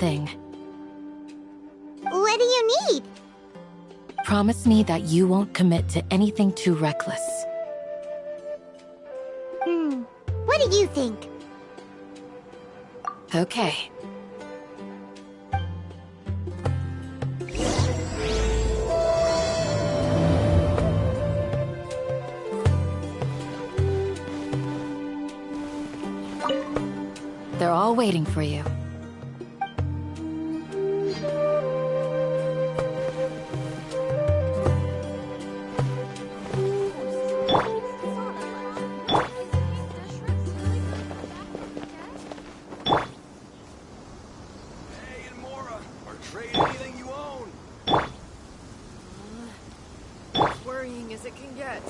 thing. What do you need? Promise me that you won't commit to anything too reckless. What do you think? Okay. They're all waiting for you. Worrying as it can get.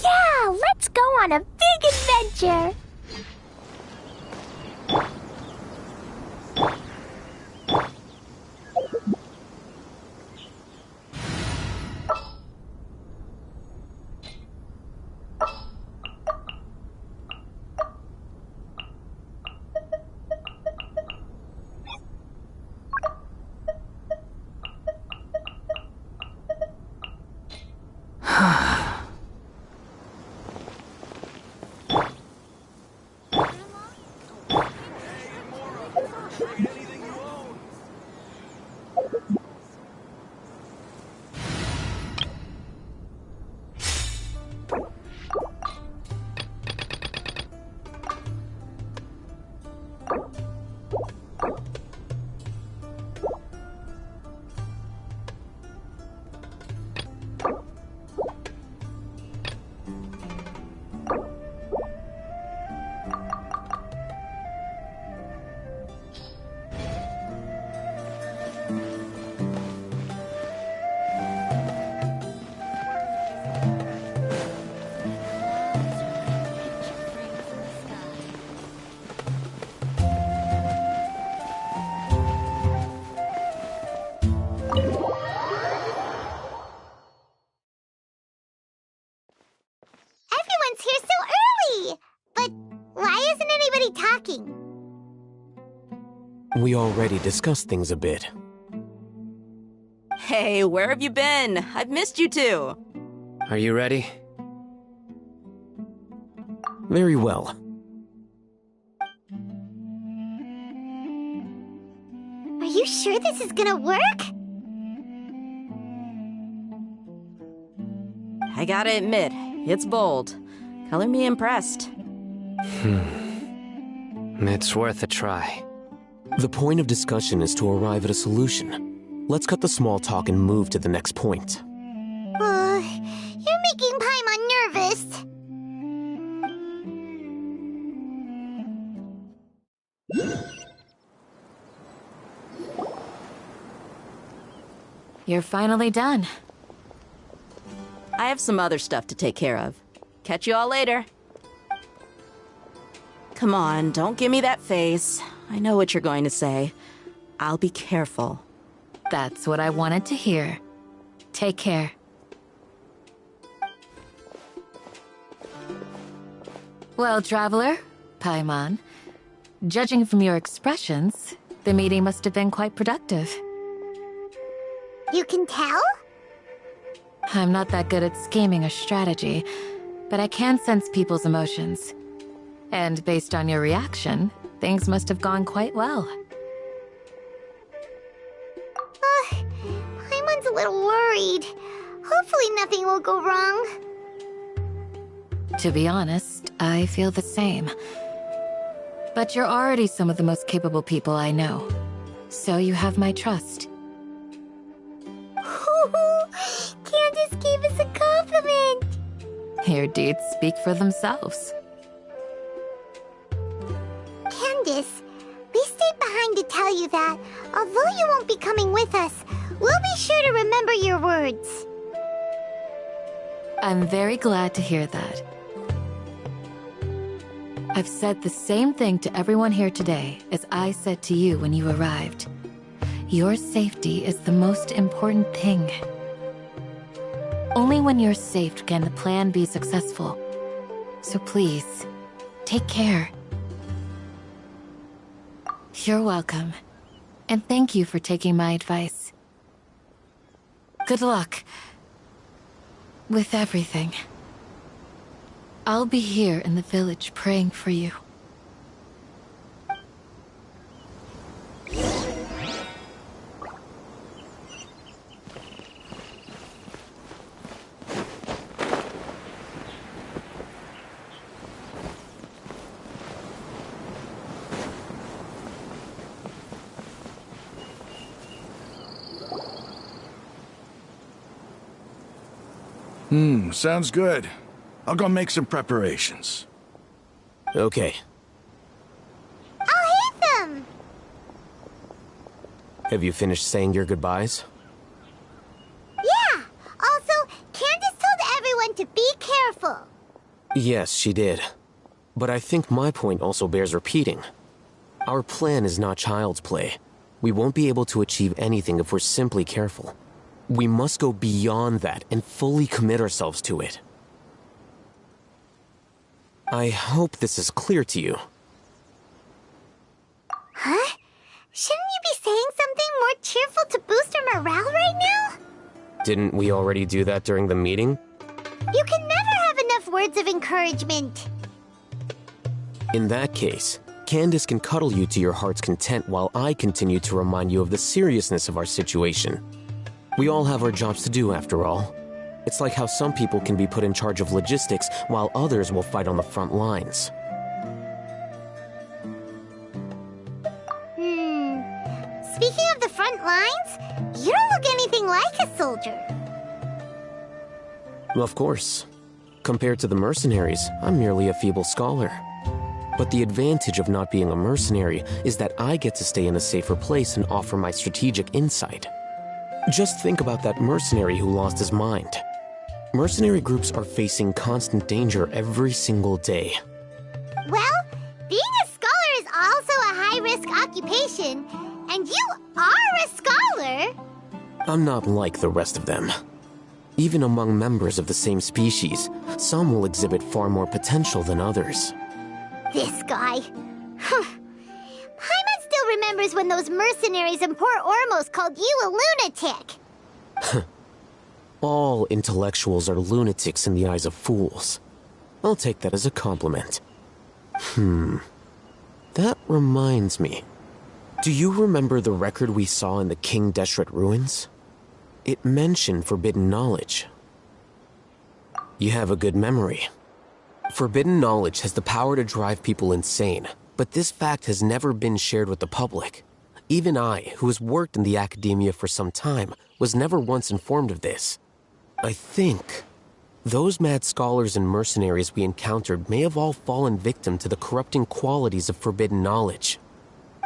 Yeah, let's go on a big adventure! Everyone's here so early! But why isn't anybody talking? We already discussed things a bit. Hey, where have you been? I've missed you too. Are you ready? Very well. Are you sure this is gonna work? I gotta admit, it's bold. Color me impressed. It's worth a try. The point of discussion is to arrive at a solution. Let's cut the small talk and move to the next point. You're making Paimon nervous. You're finally done. I have some other stuff to take care of. Catch you all later. Come on, don't give me that face. I know what you're going to say. I'll be careful. That's what I wanted to hear. Take care. Well, Traveler, Paimon, judging from your expressions, the meeting must have been quite productive. You can tell? I'm not that good at scheming a strategy, but I can sense people's emotions. And based on your reaction, things must have gone quite well. Paimon's a little worried. Hopefully nothing will go wrong. To be honest, I feel the same. But you're already some of the most capable people I know. So you have my trust. Candace gave us a compliment! Your deeds speak for themselves. Candace, we stayed behind to tell you that, although you won't be coming with us, we'll be sure to remember your words. I'm very glad to hear that. I've said the same thing to everyone here today as I said to you when you arrived. Your safety is the most important thing. Only when you're safe can the plan be successful. So please, take care. You're welcome. And thank you for taking my advice. Good luck with everything. I'll be here in the village praying for you. Sounds good. I'll go make some preparations. Okay. I'll hit them! Have you finished saying your goodbyes? Yeah! Also, Candace told everyone to be careful. Yes, she did. But I think my point also bears repeating. Our plan is not child's play. We won't be able to achieve anything if we're simply careful. We must go beyond that and fully commit ourselves to it. I hope this is clear to you. Huh? Shouldn't you be saying something more cheerful to boost our morale right now? Didn't we already do that during the meeting? You can never have enough words of encouragement. In that case, Candace can cuddle you to your heart's content while I continue to remind you of the seriousness of our situation. We all have our jobs to do, after all. It's like how some people can be put in charge of logistics while others will fight on the front lines. Speaking of the front lines, you don't look anything like a soldier. Of course. Compared to the mercenaries, I'm merely a feeble scholar. But the advantage of not being a mercenary is that I get to stay in a safer place and offer my strategic insight. Just think about that mercenary who lost his mind. Mercenary groups are facing constant danger every single day. Well, being a scholar is also a high-risk occupation, and you are a scholar! I'm not like the rest of them. Even among members of the same species, some will exhibit far more potential than others. This guy. Paimon still remembers when those mercenaries in Port Ormos called you a lunatic. All intellectuals are lunatics in the eyes of fools. I'll take that as a compliment. That reminds me. Do you remember the record we saw in the King Deshret ruins? It mentioned forbidden knowledge. You have a good memory. Forbidden knowledge has the power to drive people insane, but this fact has never been shared with the public. Even I, who has worked in the academia for some time, was never once informed of this. I think those mad scholars and mercenaries we encountered may have all fallen victim to the corrupting qualities of forbidden knowledge.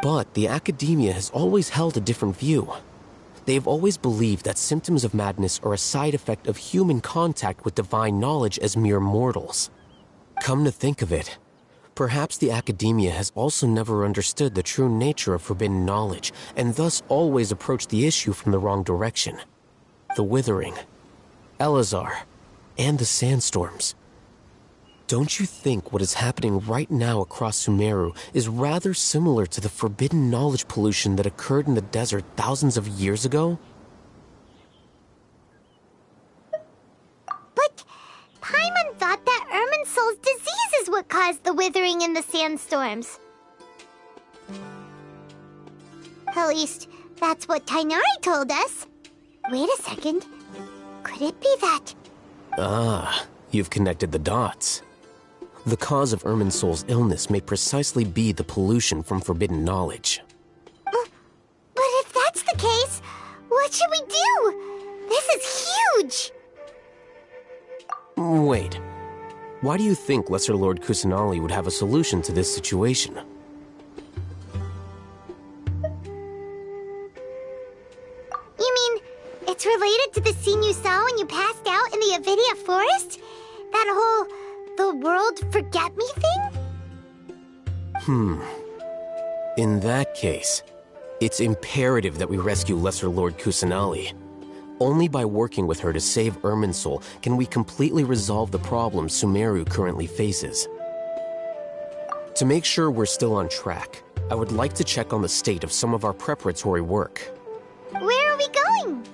But the academia has always held a different view. They've always believed that symptoms of madness are a side effect of human contact with divine knowledge as mere mortals. Come to think of it, perhaps the academia has also never understood the true nature of forbidden knowledge, and thus always approached the issue from the wrong direction. The Withering, Elazar, and the sandstorms. Don't you think what is happening right now across Sumeru is rather similar to the forbidden knowledge pollution that occurred in the desert thousands of years ago? But Paimon thought that Irminsul's disease is what caused the withering in the sandstorms. At least, that's what Tainari told us. Wait a second. Could it be that? Ah, you've connected the dots. The cause of Irminsul's illness may precisely be the pollution from forbidden knowledge. But if that's the case, what should we do? This is huge! Wait. Why do you think Lesser Lord Kusanali would have a solution to this situation? You mean, it's related to the scene you saw when you passed out in the the Avidia Forest? That whole the world forget me thing? In that case, it's imperative that we rescue Lesser Lord Kusanali. Only by working with her to save Irminsul can we completely resolve the problems Sumeru currently faces. To make sure we're still on track, I would like to check on the state of some of our preparatory work. Where are we going?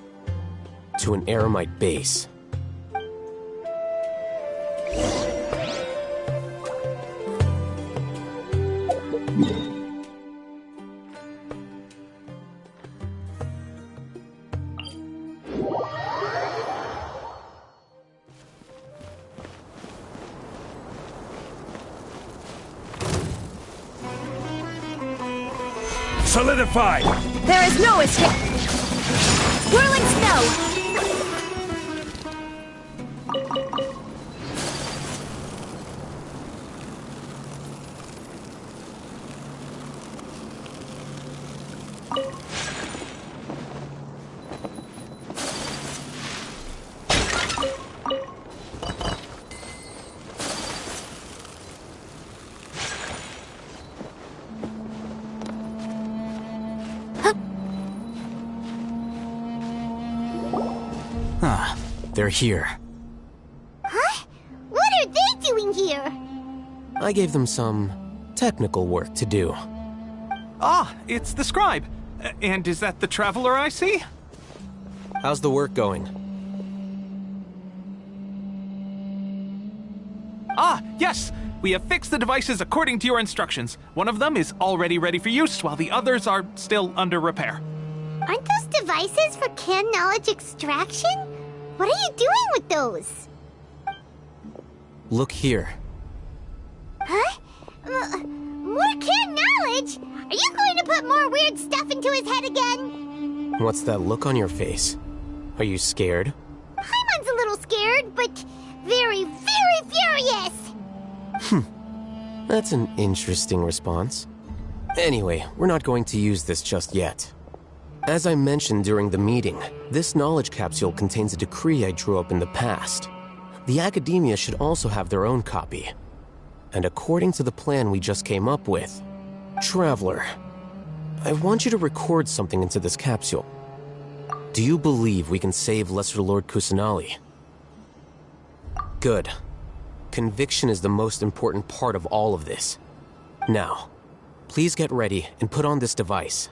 To an Eremite base. Solidified! There is no escape! Whirling snow! They're here. Huh? What are they doing here? I gave them some technical work to do. Ah, it's the scribe. And is that the traveler I see? How's the work going? Ah, yes! We have fixed the devices according to your instructions. One of them is already ready for use, while the others are still under repair. Aren't those devices for canned knowledge extraction? What are you doing with those? Look here. Huh? More canned knowledge? Are you going to put more weird stuff into his head again? What's that look on your face? Are you scared? Paimon's a little scared, but very, very furious! That's an interesting response. Anyway, we're not going to use this just yet. As I mentioned during the meeting, this knowledge capsule contains a decree I drew up in the past. The academia should also have their own copy. And according to the plan we just came up with, Traveler, I want you to record something into this capsule. Do you believe we can save Lesser Lord Kusanali? Good. Conviction is the most important part of all of this. Now, please get ready and put on this device.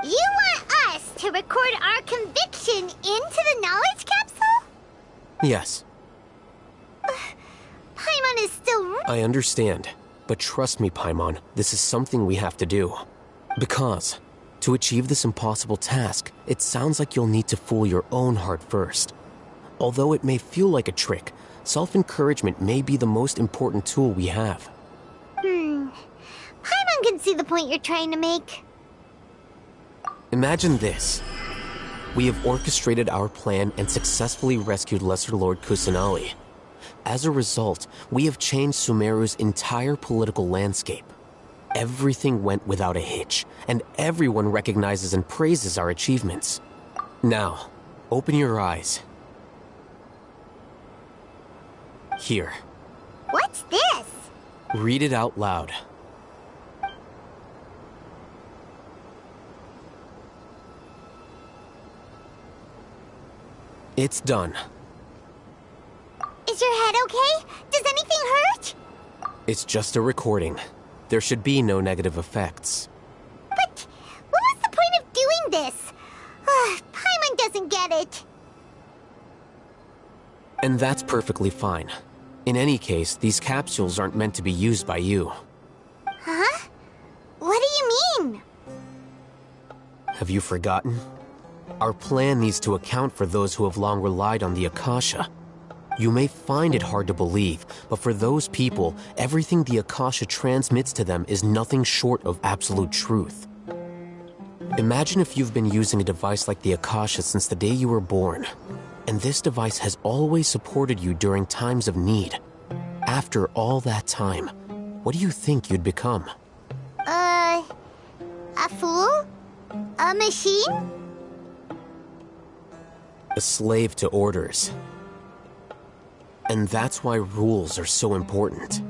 You want us to record our conviction into the knowledge capsule? Yes. Paimon is still... I understand, but trust me, Paimon, this is something we have to do. Because, to achieve this impossible task, it sounds like you'll need to fool your own heart first. Although it may feel like a trick, self-encouragement may be the most important tool we have. Paimon can see the point you're trying to make. Imagine this. We have orchestrated our plan and successfully rescued Lesser Lord Kusanali. As a result, we have changed Sumeru's entire political landscape. Everything went without a hitch, and everyone recognizes and praises our achievements. Now, open your eyes. Here. What's this? Read it out loud. It's done. Is your head okay? Does anything hurt? It's just a recording. There should be no negative effects. But what was the point of doing this? Paimon doesn't get it. And that's perfectly fine. In any case, these capsules aren't meant to be used by you. Huh? What do you mean? Have you forgotten? Our plan needs to account for those who have long relied on the Akasha. You may find it hard to believe, but for those people, everything the Akasha transmits to them is nothing short of absolute truth. Imagine if you've been using a device like the Akasha since the day you were born, and this device has always supported you during times of need. After all that time, what do you think you'd become? A fool? A machine? A slave to orders. And that's why rules are so important.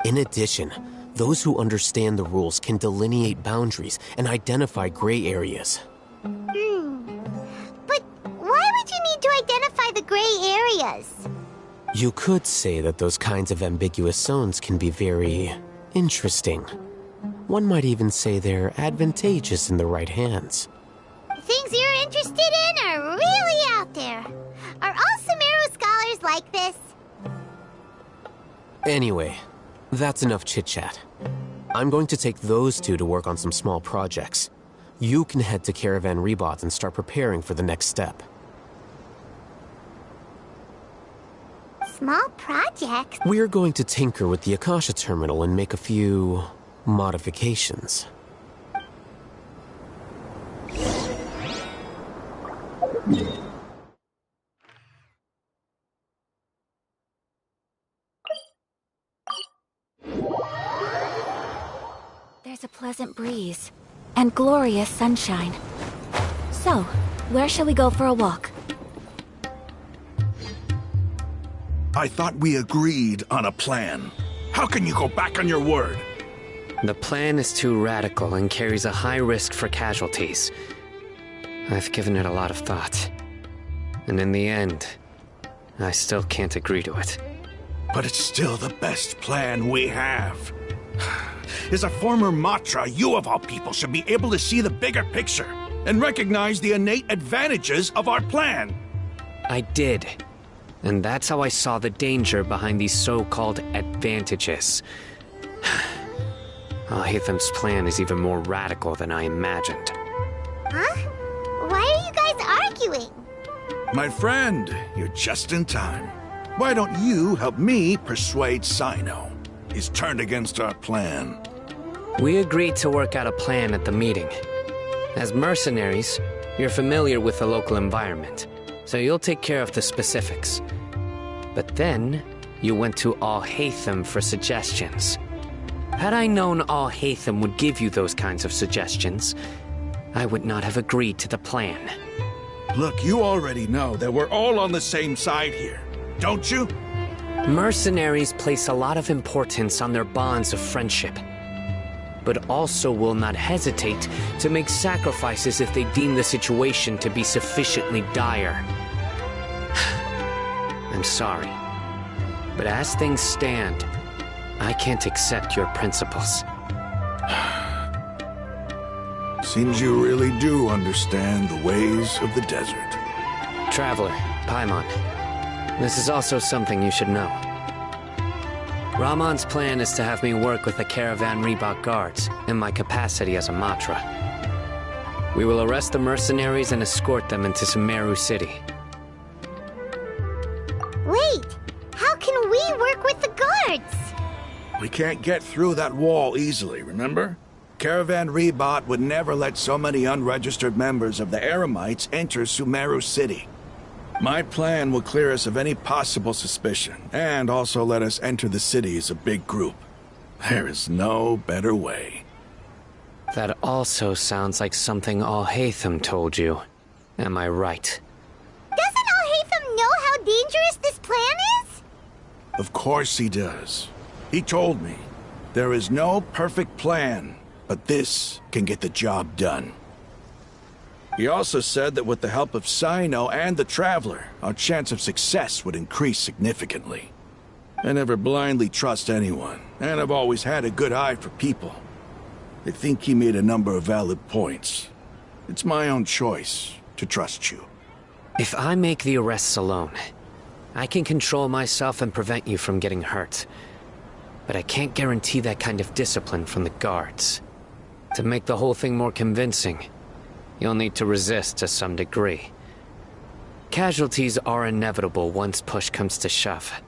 In addition, those who understand the rules can delineate boundaries and identify gray areas. But why would you need to identify the gray areas? You could say that those kinds of ambiguous zones can be very interesting. One might even say they're advantageous in the right hands. Things you're interested in are really out there. Are all Sumeru scholars like this? Anyway, that's enough chit-chat. I'm going to take those two to work on some small projects. You can head to Caravan Rebot and start preparing for the next step. Small projects? We're going to tinker with the Akasha terminal and make a few modifications. There's a pleasant breeze and glorious sunshine. So, where shall we go for a walk? I thought we agreed on a plan. How can you go back on your word? The plan is too radical and carries a high risk for casualties. I've given it a lot of thought. And in the end, I still can't agree to it. But it's still the best plan we have. As a former Matra, you of all people should be able to see the bigger picture and recognize the innate advantages of our plan. I did. And that's how I saw the danger behind these so-called advantages. Al-Haytham's plan is even more radical than I imagined. Huh? Why are you guys arguing? My friend, you're just in time. Why don't you help me persuade Sino? He's turned against our plan. We agreed to work out a plan at the meeting. As mercenaries, you're familiar with the local environment, so you'll take care of the specifics. But then, you went to Al-Haytham for suggestions. Had I known Al-Haytham would give you those kinds of suggestions, I would not have agreed to the plan. Look, you already know that we're all on the same side here, don't you? Mercenaries place a lot of importance on their bonds of friendship, but also will not hesitate to make sacrifices if they deem the situation to be sufficiently dire. I'm sorry, but as things stand, I can't accept your principles. Seems you really do understand the ways of the desert. Traveler, Paimon, this is also something you should know. Ramon's plan is to have me work with the Caravan Rebot guards in my capacity as a Matra. We will arrest the mercenaries and escort them into Sumeru City. Wait, how can we work with the guards? We can't get through that wall easily, remember? Caravan Rebot would never let so many unregistered members of the Eremites enter Sumeru City. My plan will clear us of any possible suspicion, and also let us enter the city as a big group. There is no better way. That also sounds like something Al-Haytham told you. Am I right? Doesn't Al-Haytham know how dangerous this plan is? Of course he does. He told me, there is no perfect plan, but this can get the job done. He also said that with the help of Sino and the Traveler, our chance of success would increase significantly. I never blindly trust anyone, and I've always had a good eye for people. I think he made a number of valid points. It's my own choice to trust you. If I make the arrests alone, I can control myself and prevent you from getting hurt. But I can't guarantee that kind of discipline from the guards. To make the whole thing more convincing, you'll need to resist to some degree. Casualties are inevitable once push comes to shove.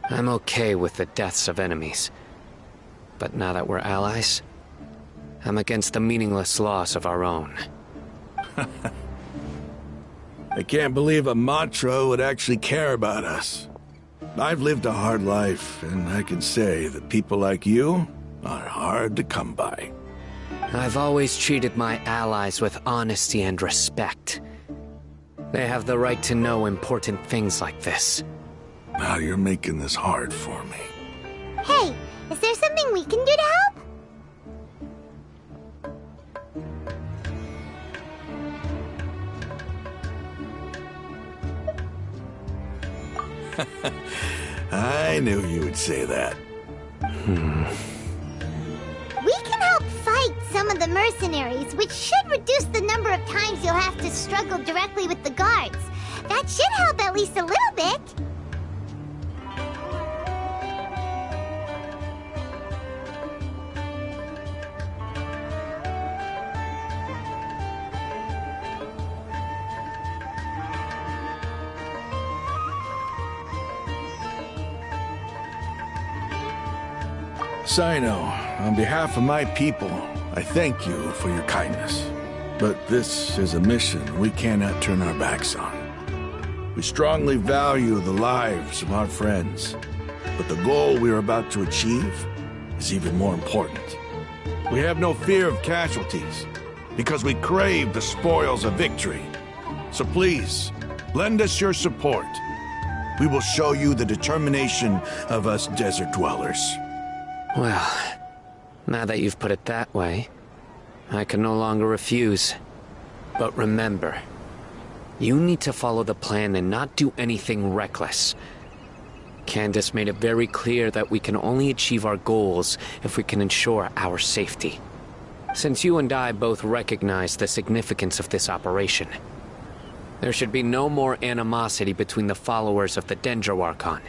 I'm okay with the deaths of enemies. But now that we're allies, I'm against the meaningless loss of our own. I can't believe a Matra would actually care about us. I've lived a hard life, and I can say that people like you are hard to come by. I've always treated my allies with honesty and respect. They have the right to know important things like this. Now you're making this hard for me. Hey, is there something we can do to help? I knew you would say that. We can help fight some of the mercenaries, which should reduce the number of times you'll have to struggle directly with the guards. That should help at least a little bit. Sino, on behalf of my people, I thank you for your kindness. But this is a mission we cannot turn our backs on. We strongly value the lives of our friends, but the goal we are about to achieve is even more important. We have no fear of casualties, because we crave the spoils of victory. So please, lend us your support. We will show you the determination of us desert dwellers. Well, now that you've put it that way, I can no longer refuse. But remember, you need to follow the plan and not do anything reckless. Candace made it very clear that we can only achieve our goals if we can ensure our safety. Since you and I both recognize the significance of this operation, there should be no more animosity between the followers of the Dendro Archon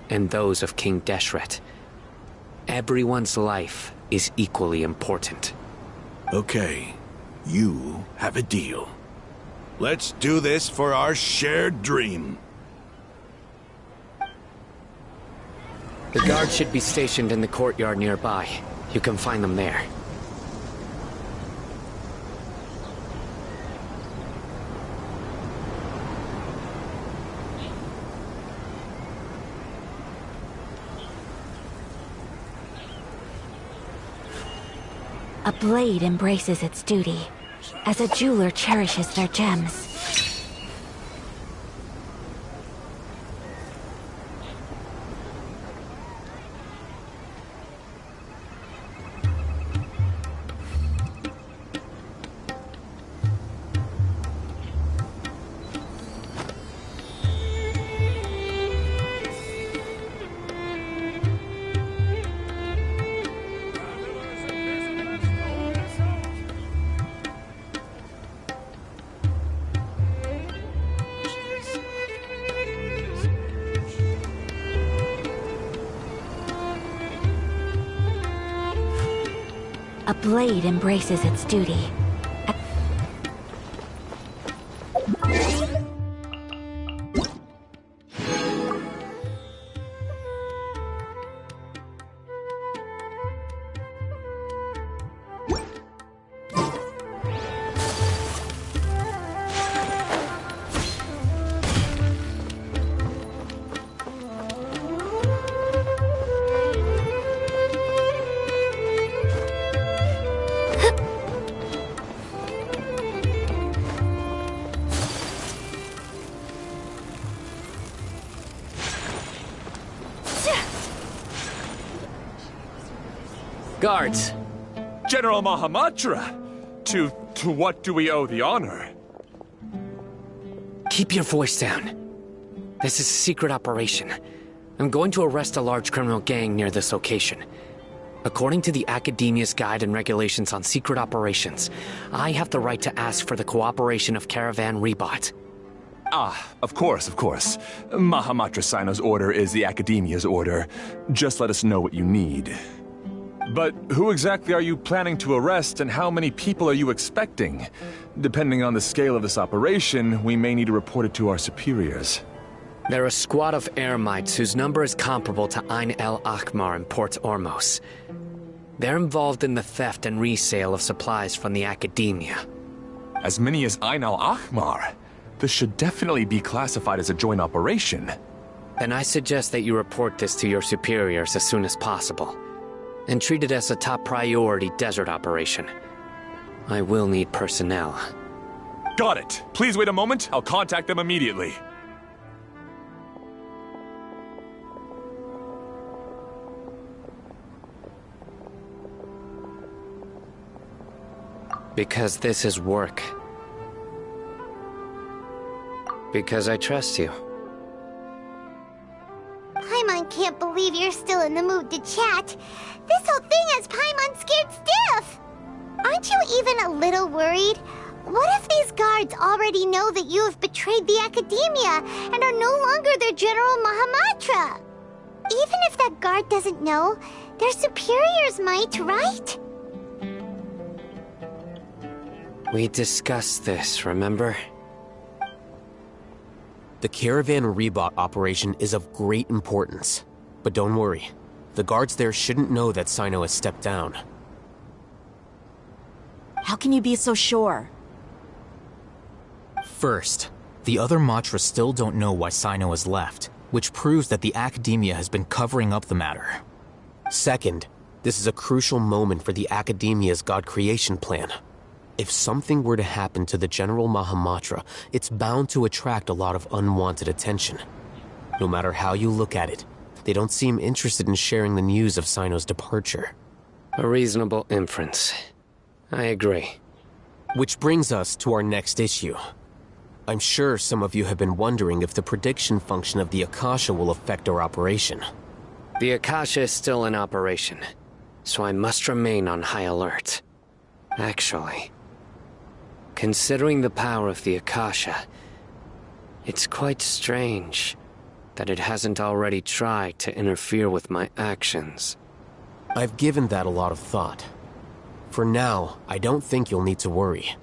and those of King Deshret. Everyone's life is equally important. Okay, you have a deal. Let's do this for our shared dream. The guards should be stationed in the courtyard nearby. You can find them there. A blade embraces its duty, as a jeweler cherishes their gems. A blade embraces its duty. Guards! General Mahamatra! To what do we owe the honor? Keep your voice down. This is a secret operation. I'm going to arrest a large criminal gang near this location. According to the Academia's Guide and Regulations on Secret Operations, I have the right to ask for the cooperation of Caravan Rebot. Ah, of course. Mahamatra Sino's order is the Academia's order. Just let us know what you need. But who exactly are you planning to arrest, and how many people are you expecting? Depending on the scale of this operation, we may need to report it to our superiors. They're a squad of Eremites whose number is comparable to Ain el Akhmar in Port Ormos. They're involved in the theft and resale of supplies from the Academia. As many as Ain el Akhmar? This should definitely be classified as a joint operation. Then I suggest that you report this to your superiors as soon as possible, and treat it as a top priority desert operation. I will need personnel. Got it. Please wait a moment. I'll contact them immediately. Because this is work. Because I trust you. Paimon can't believe you're still in the mood to chat. This whole thing has Paimon scared stiff. Aren't you even a little worried? What if these guards already know that you have betrayed the Academia and are no longer their General Mahamatra? Even if that guard doesn't know, their superiors might, right? We discussed this, remember? The Caravan Rebot operation is of great importance. But don't worry, the guards there shouldn't know that Sino has stepped down. How can you be so sure? First, the other Matra still don't know why Sino has left, which proves that the Academia has been covering up the matter. Second, this is a crucial moment for the Academia's God creation plan. If something were to happen to the General Mahamatra, it's bound to attract a lot of unwanted attention. No matter how you look at it, they don't seem interested in sharing the news of Sino's departure. A reasonable inference. I agree. Which brings us to our next issue. I'm sure some of you have been wondering if the prediction function of the Akasha will affect our operation. The Akasha is still in operation, so I must remain on high alert. Actually, considering the power of the Akasha, it's quite strange that it hasn't already tried to interfere with my actions. I've given that a lot of thought. For now, I don't think you'll need to worry.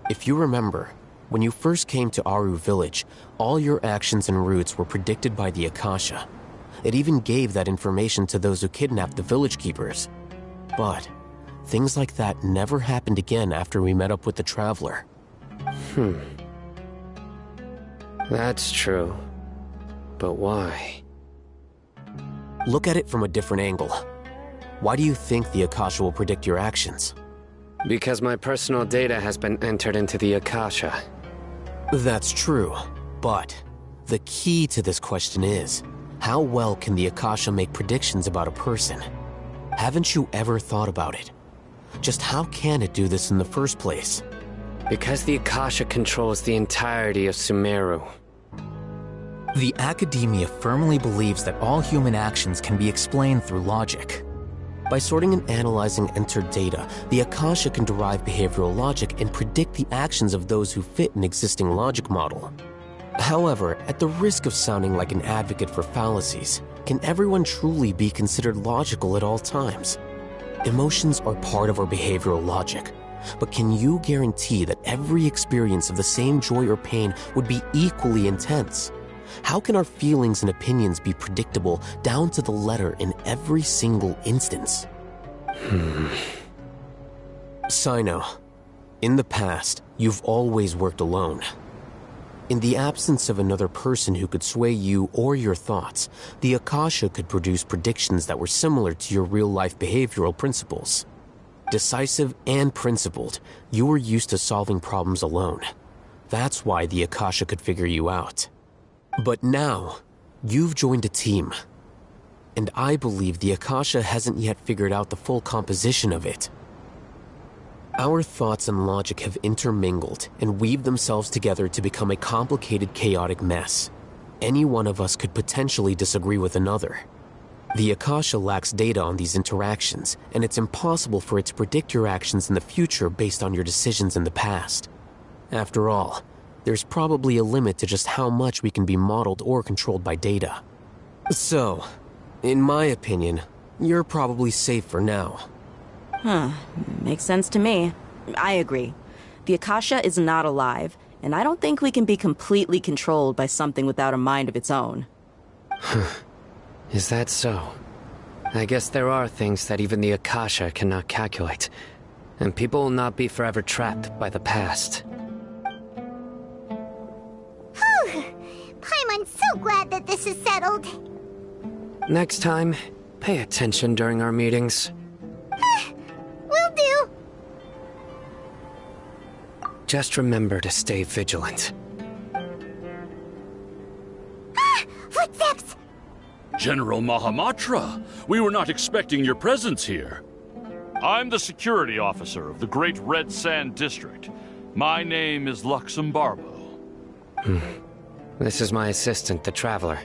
If you remember, when you first came to Aru Village, all your actions and routes were predicted by the Akasha. It even gave that information to those who kidnapped the village keepers. But things like that never happened again after we met up with the Traveler. That's true. But why? Look at it from a different angle. Why do you think the Akasha will predict your actions? Because my personal data has been entered into the Akasha. That's true, but the key to this question is, how well can the Akasha make predictions about a person? Haven't you ever thought about it? Just how can it do this in the first place? Because the Akasha controls the entirety of Sumeru. The Academia firmly believes that all human actions can be explained through logic. By sorting and analyzing entered data, the Akasha can derive behavioral logic and predict the actions of those who fit an existing logic model. However, at the risk of sounding like an advocate for fallacies, can everyone truly be considered logical at all times? Emotions are part of our behavioral logic, but can you guarantee that every experience of the same joy or pain would be equally intense? How can our feelings and opinions be predictable down to the letter in every single instance? Sino, in the past, you've always worked alone. In the absence of another person who could sway you or your thoughts, the Akasha could produce predictions that were similar to your real-life behavioral principles. Decisive and principled, you were used to solving problems alone. That's why the Akasha could figure you out. But now, you've joined a team. And I believe the Akasha hasn't yet figured out the full composition of it. Our thoughts and logic have intermingled and weaved themselves together to become a complicated, chaotic mess. Any one of us could potentially disagree with another. The Akasha lacks data on these interactions, and it's impossible for it to predict your actions in the future based on your decisions in the past. After all, there's probably a limit to just how much we can be modeled or controlled by data. So, in my opinion, you're probably safe for now. Makes sense to me. I agree. The Akasha is not alive, and I don't think we can be completely controlled by something without a mind of its own. Is that so? I guess there are things that even the Akasha cannot calculate, and people will not be forever trapped by the past. Whew! Paimon's so glad that this is settled. Next time, pay attention during our meetings. Will do. Just remember to stay vigilant. Footsteps! General Mahamatra, we were not expecting your presence here. I'm the security officer of the Great Red Sand District. My name is Luxembarbo. This is my assistant, the Traveler.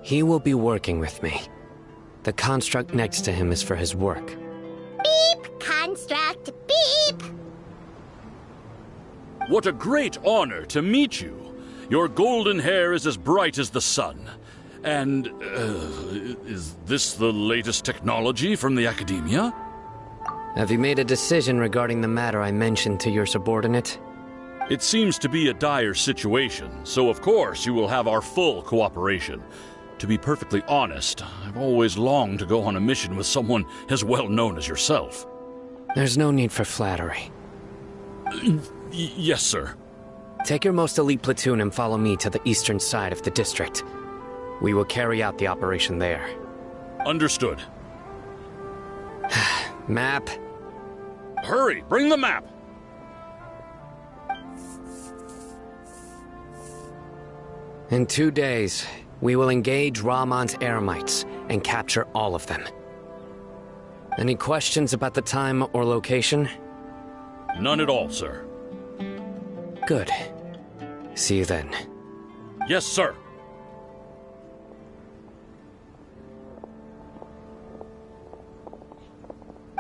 He will be working with me. The construct next to him is for his work. Beep! Construct, beep! What a great honor to meet you. Your golden hair is as bright as the sun. And, is this the latest technology from the Academia? Have you made a decision regarding the matter I mentioned to your subordinate? It seems to be a dire situation, so of course you will have our full cooperation. To be perfectly honest, I've always longed to go on a mission with someone as well known as yourself. There's no need for flattery. Yes, sir. Take your most elite platoon and follow me to the eastern side of the district. We will carry out the operation there. Understood. Map. Hurry, bring the map! In 2 days, we will engage Rahman's Eremites and capture all of them. Any questions about the time or location? None at all, sir. Good. See you then. Yes, sir.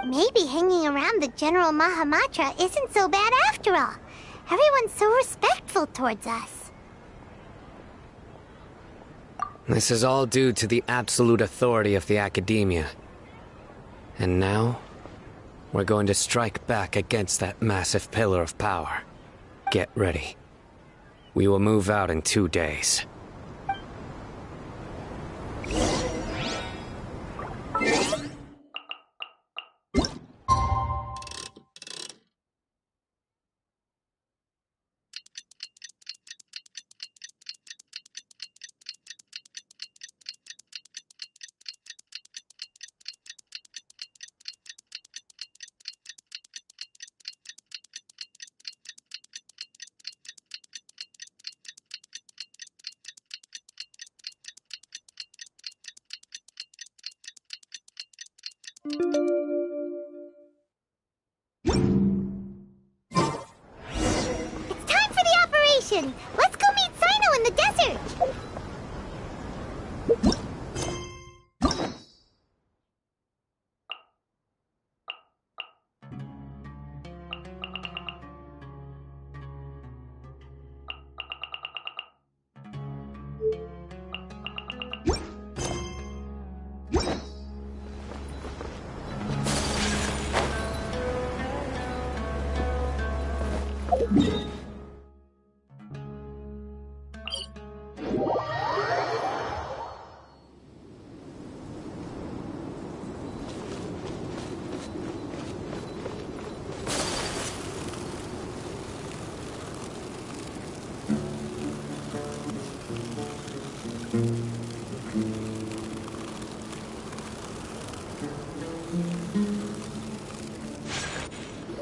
Maybe hanging around the General Mahamatra isn't so bad after all. Everyone's so respectful towards us. This is all due to the absolute authority of the Academia. And now, we're going to strike back against that massive pillar of power. Get ready. We will move out in 2 days. It's time for the operation! Let's go meet Sino in the desert!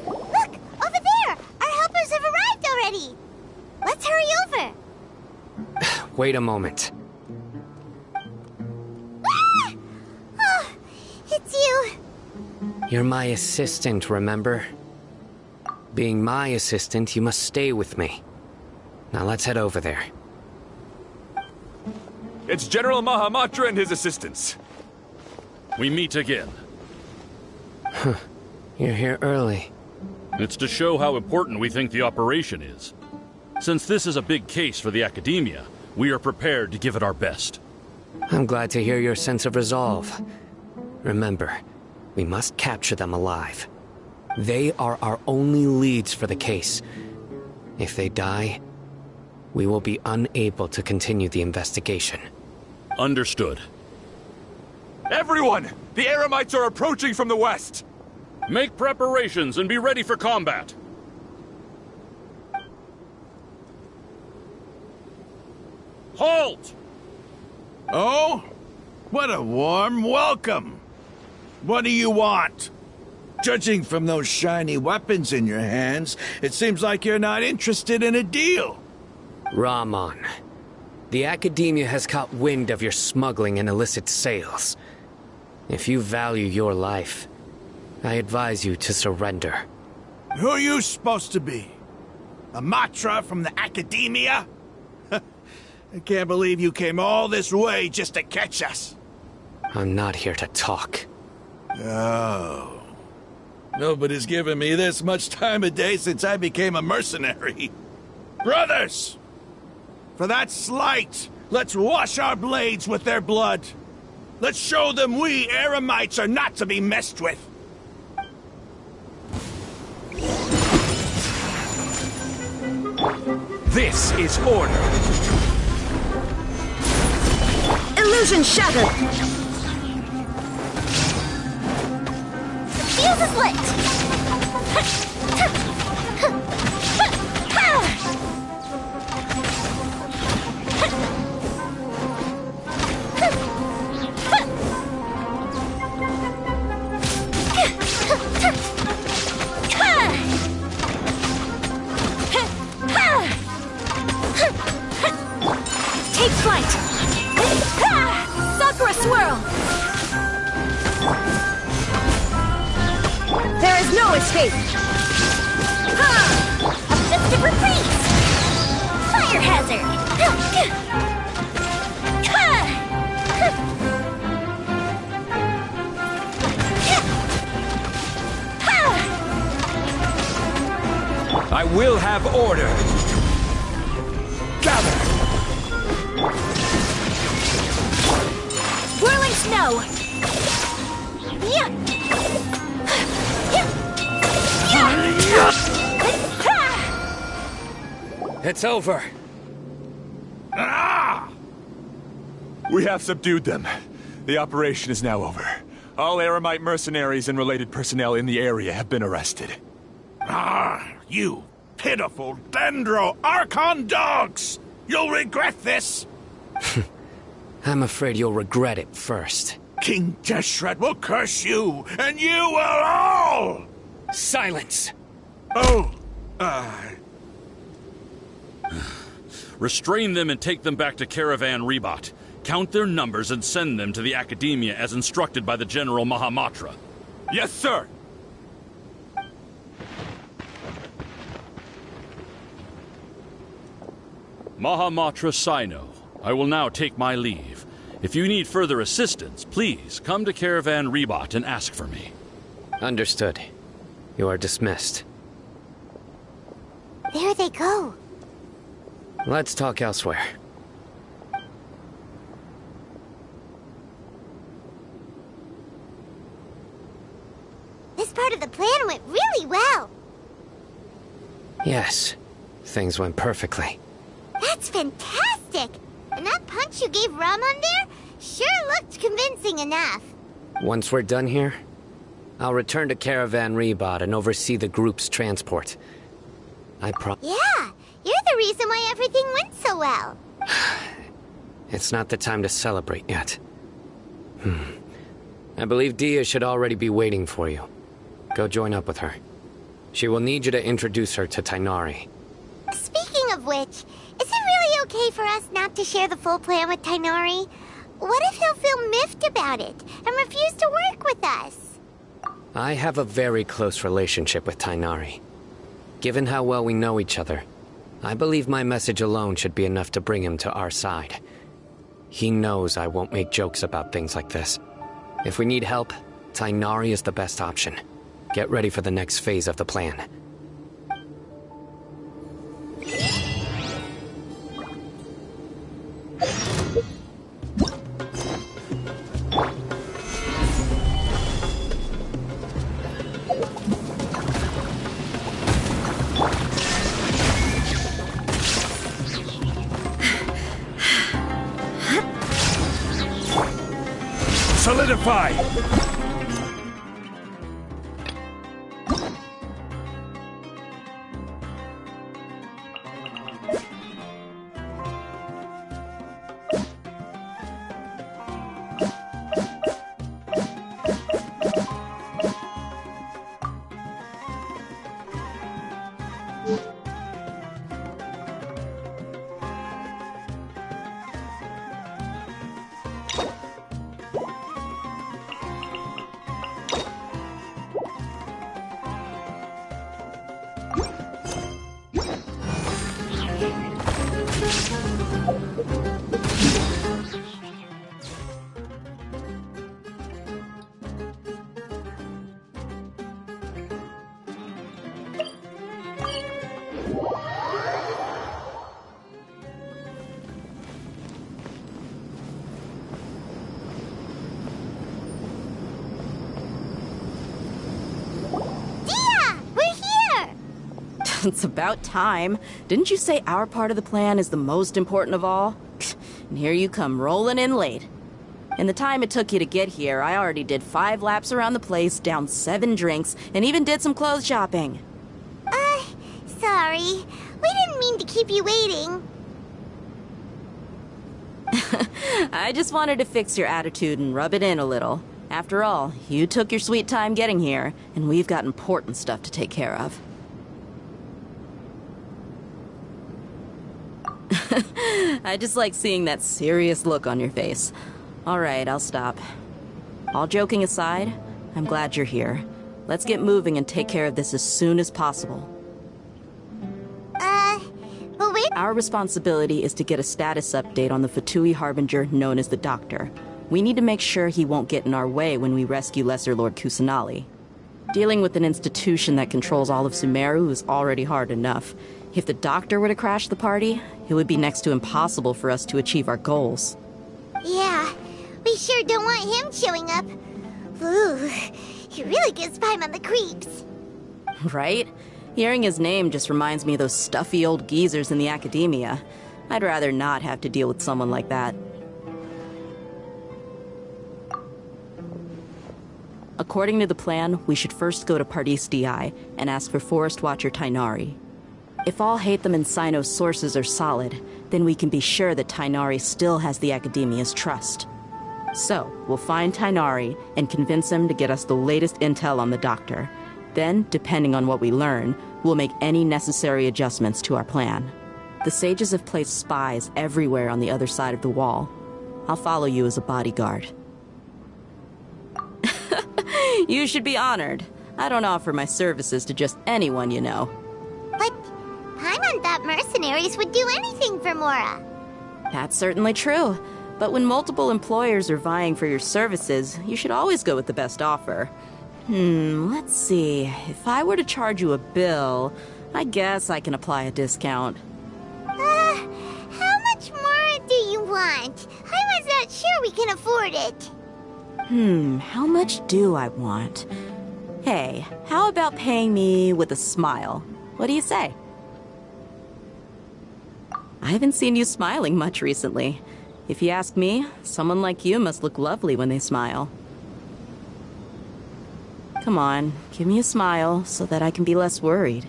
Look! Over there! Our helpers have arrived already! Let's hurry over! Wait a moment. Ah! Oh, it's you! You're my assistant, remember? Being my assistant, you must stay with me. Now let's head over there. It's General Mahamatra and his assistants. We meet again. You're here early. It's to show how important we think the operation is. Since this is a big case for the Academia, we are prepared to give it our best. I'm glad to hear your sense of resolve. Remember, we must capture them alive. They are our only leads for the case. If they die, we will be unable to continue the investigation. Understood. Everyone! The Eremites are approaching from the west! Make preparations and be ready for combat. Halt! Oh? What a warm welcome! What do you want? Judging from those shiny weapons in your hands, it seems like you're not interested in a deal. Rahman, the Academia has caught wind of your smuggling and illicit sales. If you value your life, I advise you to surrender. Who are you supposed to be? A Matra from the Academia? I can't believe you came all this way just to catch us. I'm not here to talk. Oh. Nobody's given me this much time of day since I became a mercenary. Brothers! For that slight, let's wash our blades with their blood. Let's show them we Eremites are not to be messed with. This is order. Illusion shattered. Fuse is lit. Take flight. Sakura swirl. There is no escape. A fist of reprise. Fire hazard. I will have order. Gather. Whirling snow. Yeah. It's over. Ah! We have subdued them. The operation is now over. All Eremite mercenaries and related personnel in the area have been arrested. Ah, you pitiful Dendro Archon dogs! You'll regret this! I'm afraid you'll regret it first. King Deshret will curse you, and you will all! Silence! Oh, Restrain them and take them back to Caravan Rebot. Count their numbers and send them to the Academia as instructed by the General Mahamatra. Yes, sir! Mahamatra Sino, I will now take my leave. If you need further assistance, please come to Caravan Rebot and ask for me. Understood. You are dismissed. There they go. Let's talk elsewhere. This part of the plan went really well. Yes, things went perfectly. That's fantastic! And that punch you gave Ramon there sure looked convincing enough. Once we're done here, I'll return to Caravan Rebot and oversee the group's transport. Yeah, you're the reason why everything went so well. It's not the time to celebrate yet. I believe Dia should already be waiting for you. Go join up with her. She will need you to introduce her to Tainari. Speaking of which, is it really okay for us not to share the full plan with Tainari? What if he'll feel miffed about it and refuse to work with us? I have a very close relationship with Tainari. Given how well we know each other, I believe my message alone should be enough to bring him to our side. He knows I won't make jokes about things like this. If we need help, Tainari is the best option. Get ready for the next phase of the plan. Solidify! It's about time. Didn't you say our part of the plan is the most important of all? And here you come rolling in late. In the time it took you to get here, I already did 5 laps around the place, downed 7 drinks, and even did some clothes shopping. Sorry. We didn't mean to keep you waiting. I just wanted to fix your attitude and rub it in a little. After all, you took your sweet time getting here, and we've got important stuff to take care of. I just like seeing that serious look on your face. Alright, I'll stop. All joking aside, I'm glad you're here. Let's get moving and take care of this as soon as possible. But wait. Our responsibility is to get a status update on the Fatui Harbinger known as the Doctor. We need to make sure he won't get in our way when we rescue Lesser Lord Kusanali. Dealing with an institution that controls all of Sumeru is already hard enough. If the Doctor were to crash the party, it would be next to impossible for us to achieve our goals. Yeah, we sure don't want him showing up. Ooh, he really gives Paimon the creeps. Right? Hearing his name just reminds me of those stuffy old geezers in the academia. I'd rather not have to deal with someone like that. According to the plan, we should first go to Pardis Di and ask for Forest Watcher Tainari. If all Hatham and Sino's sources are solid, then we can be sure that Tainari still has the Academia's trust. So, we'll find Tainari and convince him to get us the latest intel on the Doctor. Then, depending on what we learn, we'll make any necessary adjustments to our plan. The sages have placed spies everywhere on the other side of the wall. I'll follow you as a bodyguard. You should be honored. I don't offer my services to just anyone you know. But Paimon thought mercenaries would do anything for Mora. That's certainly true. But when multiple employers are vying for your services, you should always go with the best offer. Let's see. If I were to charge you a bill, I guess I can apply a discount. How much more do you want? I was not sure we can afford it. How much do I want? Hey, how about paying me with a smile? What do you say? I haven't seen you smiling much recently. If you ask me, someone like you must look lovely when they smile. Come on, give me a smile so that I can be less worried.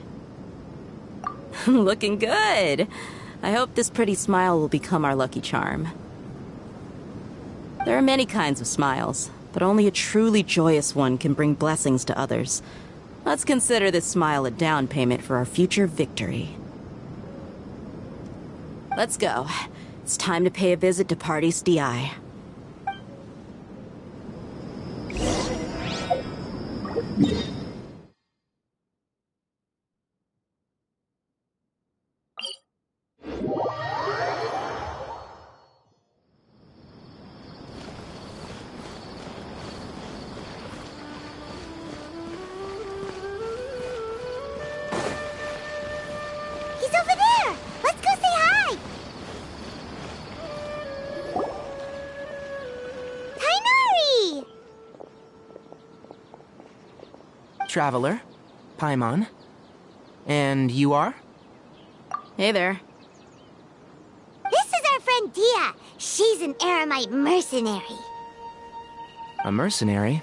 Looking good! I hope this pretty smile will become our lucky charm. There are many kinds of smiles, but only a truly joyous one can bring blessings to others. Let's consider this smile a down payment for our future victory. Let's go. It's time to pay a visit to Pardis Di. He's over there! Let's go say hi! Tainari! Traveler, Paimon. And you are? Hey there. This is our friend Dia. She's an Aramite mercenary. A mercenary?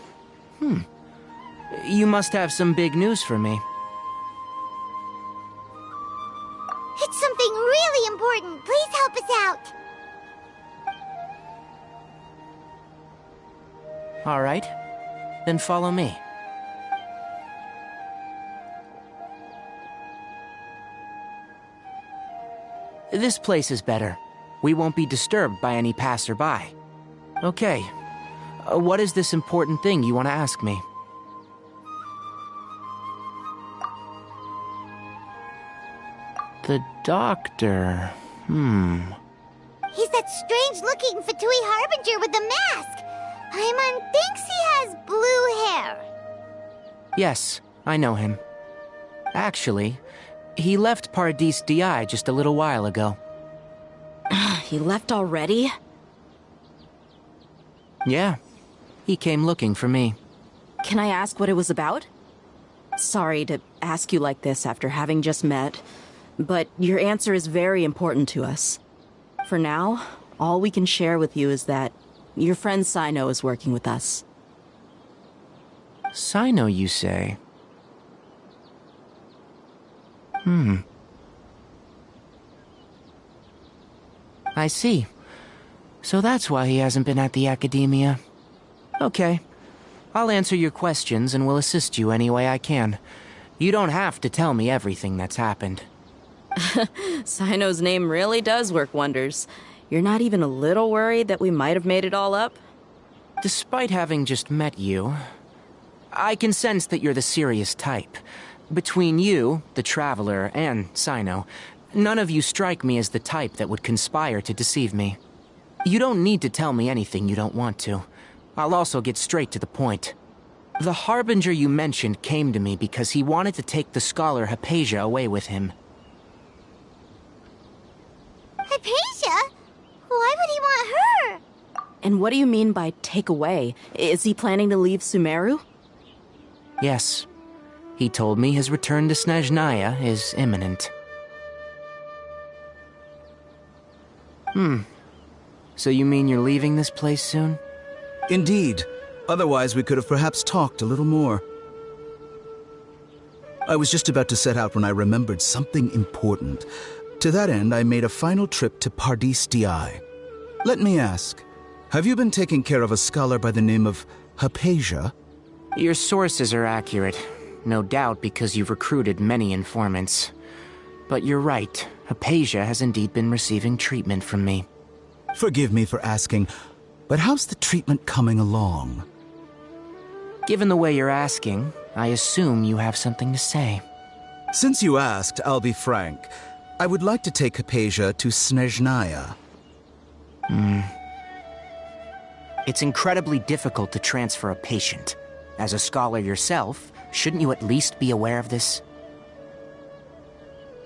You must have some big news for me. It's something really important. Please help us out. All right. Then follow me. This place is better. We won't be disturbed by any passerby. Okay. What is this important thing you want to ask me? The Doctor. He's that strange-looking Fatui Harbinger with the mask. Paimon thinks he has blue hair. Yes, I know him. Actually, he left Pardis Di just a little while ago. He left already? Yeah. He came looking for me. Can I ask what it was about? Sorry to ask you like this after having just met, but your answer is very important to us. For now, all we can share with you is that your friend Sino is working with us. Sino, you say? I see. So that's why he hasn't been at the Academia. Okay. I'll answer your questions and will assist you any way I can. You don't have to tell me everything that's happened. Sino's name really does work wonders. You're not even a little worried that we might have made it all up? Despite having just met you, I can sense that you're the serious type. Between you, the Traveler, and Sino, none of you strike me as the type that would conspire to deceive me. You don't need to tell me anything you don't want to. I'll also get straight to the point. The Harbinger you mentioned came to me because he wanted to take the scholar Hypatia away with him. Hypatia? Why would he want her? And what do you mean by take away? Is he planning to leave Sumeru? Yes. He told me his return to Snezhnaya is imminent. So you mean you're leaving this place soon? Indeed. Otherwise, we could have perhaps talked a little more. I was just about to set out when I remembered something important. To that end, I made a final trip to Pardis Di. Let me ask, have you been taking care of a scholar by the name of Hypatia? Your sources are accurate. No doubt because you've recruited many informants. But you're right, Hypatia has indeed been receiving treatment from me. Forgive me for asking, but how's the treatment coming along? Given the way you're asking, I assume you have something to say. Since you asked, I'll be frank. I would like to take Hypatia to Snezhnaya. It's incredibly difficult to transfer a patient. As a scholar yourself, shouldn't you at least be aware of this?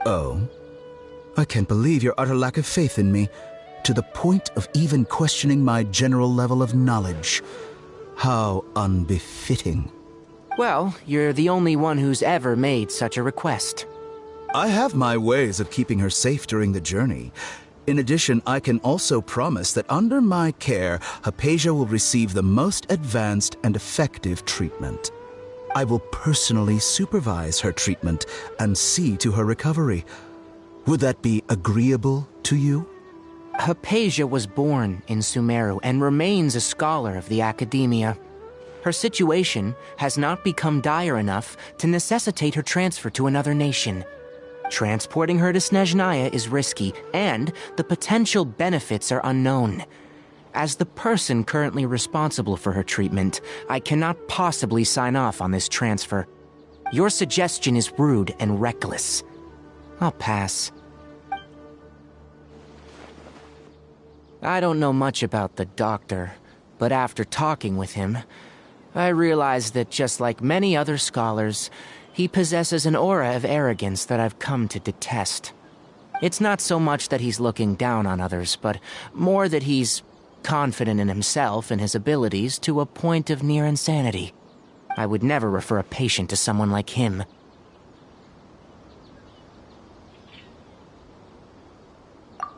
Oh? I can't believe your utter lack of faith in me, to the point of even questioning my general level of knowledge. How unbefitting. Well, you're the only one who's ever made such a request. I have my ways of keeping her safe during the journey. In addition, I can also promise that under my care, Hypatia will receive the most advanced and effective treatment. I will personally supervise her treatment and see to her recovery. Would that be agreeable to you? Hypatia was born in Sumeru and remains a scholar of the Academia. Her situation has not become dire enough to necessitate her transfer to another nation. Transporting her to Snezhnaya is risky, and the potential benefits are unknown. As the person currently responsible for her treatment, I cannot possibly sign off on this transfer. Your suggestion is rude and reckless. I'll pass. I don't know much about the doctor, but after talking with him, I realized that just like many other scholars, he possesses an aura of arrogance that I've come to detest. It's not so much that he's looking down on others, but more that he's confident in himself and his abilities to a point of near insanity. I would never refer a patient to someone like him.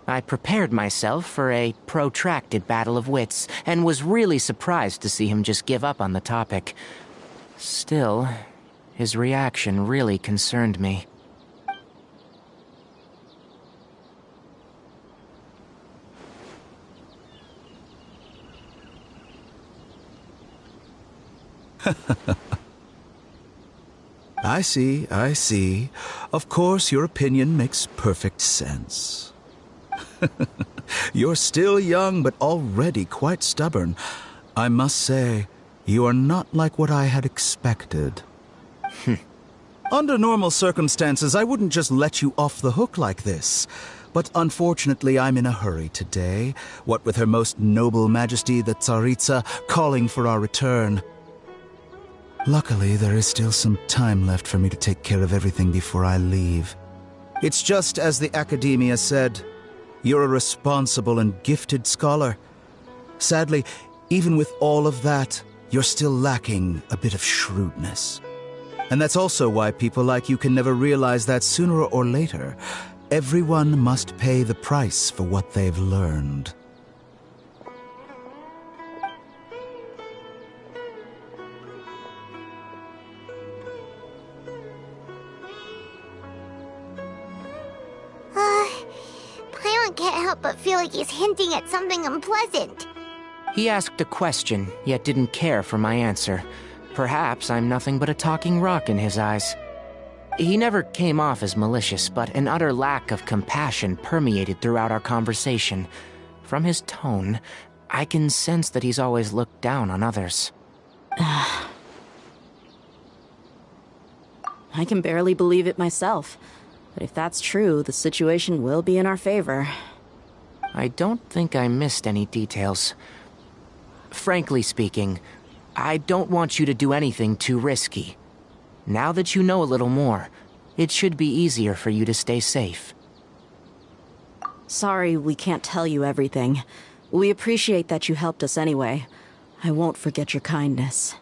I prepared myself for a protracted battle of wits, and was really surprised to see him just give up on the topic. Still, his reaction really concerned me. I see. Of course, your opinion makes perfect sense. You're still young, but already quite stubborn. I must say, you are not like what I had expected. Under normal circumstances, I wouldn't just let you off the hook like this. But unfortunately, I'm in a hurry today, what with Her Most Noble Majesty the Tsaritsa calling for our return. Luckily, there is still some time left for me to take care of everything before I leave. It's just as the Academia said. You're a responsible and gifted scholar. Sadly, even with all of that, you're still lacking a bit of shrewdness. And that's also why people like you can never realize that sooner or later, everyone must pay the price for what they've learned. Paimon can't help but feel like he's hinting at something unpleasant. He asked a question, yet didn't care for my answer. Perhaps I'm nothing but a talking rock in his eyes. He never came off as malicious, but an utter lack of compassion permeated throughout our conversation. From his tone, I can sense that he's always looked down on others. I can barely believe it myself. But if that's true, the situation will be in our favor. I don't think I missed any details. Frankly speaking, I don't want you to do anything too risky. Now that you know a little more, it should be easier for you to stay safe. Sorry we can't tell you everything. We appreciate that you helped us anyway. I won't forget your kindness.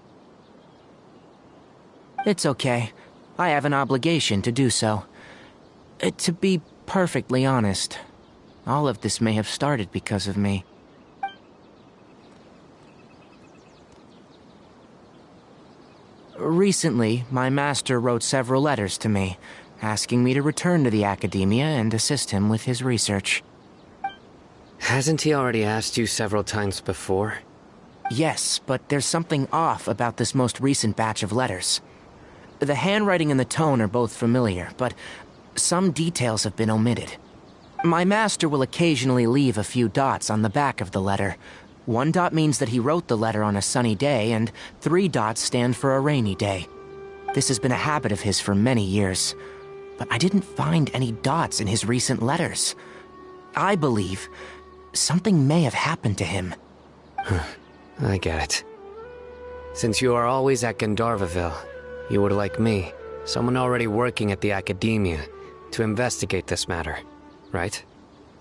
It's okay. I have an obligation to do so. To be perfectly honest, all of this may have started because of me. Recently, my master wrote several letters to me, asking me to return to the Academia and assist him with his research. Hasn't he already asked you several times before? Yes, but there's something off about this most recent batch of letters. The handwriting and the tone are both familiar, but some details have been omitted. My master will occasionally leave a few dots on the back of the letter. 1 dot means that he wrote the letter on a sunny day, and 3 dots stand for a rainy day. This has been a habit of his for many years, but I didn't find any dots in his recent letters. I believe something may have happened to him. I get it. Since you are always at Gandharvaville, you would like me, someone already working at the Academia, to investigate this matter, right?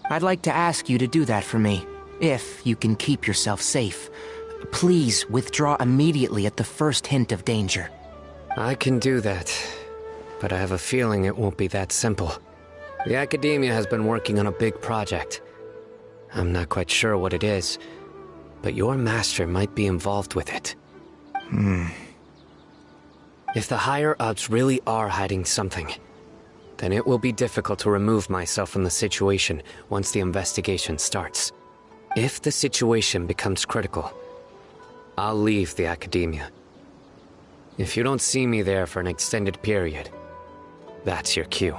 I'd like to ask you to do that for me, if you can keep yourself safe. Please withdraw immediately at the first hint of danger. I can do that, but I have a feeling it won't be that simple. The Academia has been working on a big project. I'm not quite sure what it is, but your master might be involved with it. If the higher-ups really are hiding something, then it will be difficult to remove myself from the situation once the investigation starts. If the situation becomes critical, I'll leave the Academia. If you don't see me there for an extended period, that's your cue.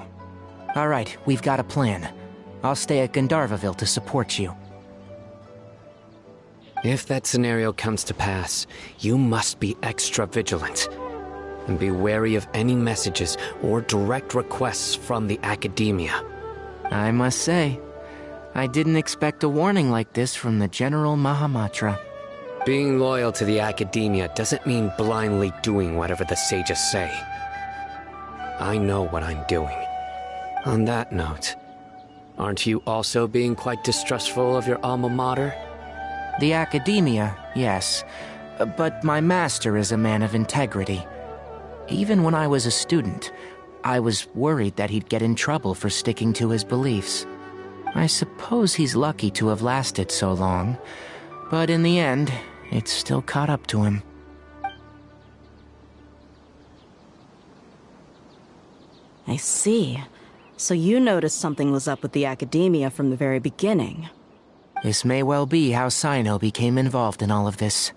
All right, we've got a plan. I'll stay at Gandharvaville to support you. If that scenario comes to pass, you must be extra vigilant. And be wary of any messages or direct requests from the Academia. I must say, I didn't expect a warning like this from the General Mahamatra. Being loyal to the Academia doesn't mean blindly doing whatever the sages say. I know what I'm doing. On that note, aren't you also being quite distrustful of your alma mater? The Academia, yes. But my master is a man of integrity. Even when I was a student, I was worried that he'd get in trouble for sticking to his beliefs. I suppose he's lucky to have lasted so long, but in the end, it's still caught up to him. I see. So you noticed something was up with the Academia from the very beginning. This may well be how Sino became involved in all of this.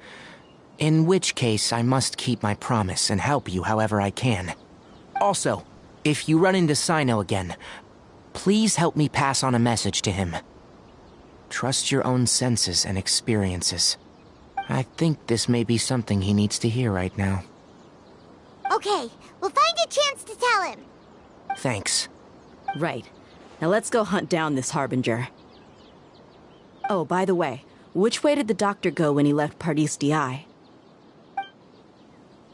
In which case, I must keep my promise and help you however I can. Also, if you run into Sino again, please help me pass on a message to him. Trust your own senses and experiences. I think this may be something he needs to hear right now. Okay, we'll find a chance to tell him. Thanks. Right. Now let's go hunt down this Harbinger. Oh, by the way, which way did the doctor go when he left Pardis Di?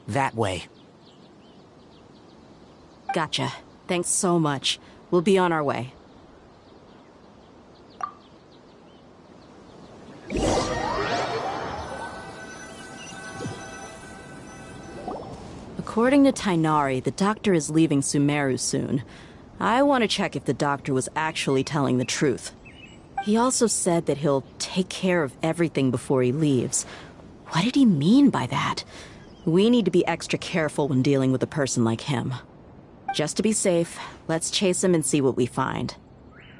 That way. Gotcha. Thanks so much. We'll be on our way. According to Tainari, the doctor is leaving Sumeru soon. I want to check if the doctor was actually telling the truth. He also said that he'll take care of everything before he leaves. What did he mean by that? We need to be extra careful when dealing with a person like him. Just to be safe, let's chase him and see what we find.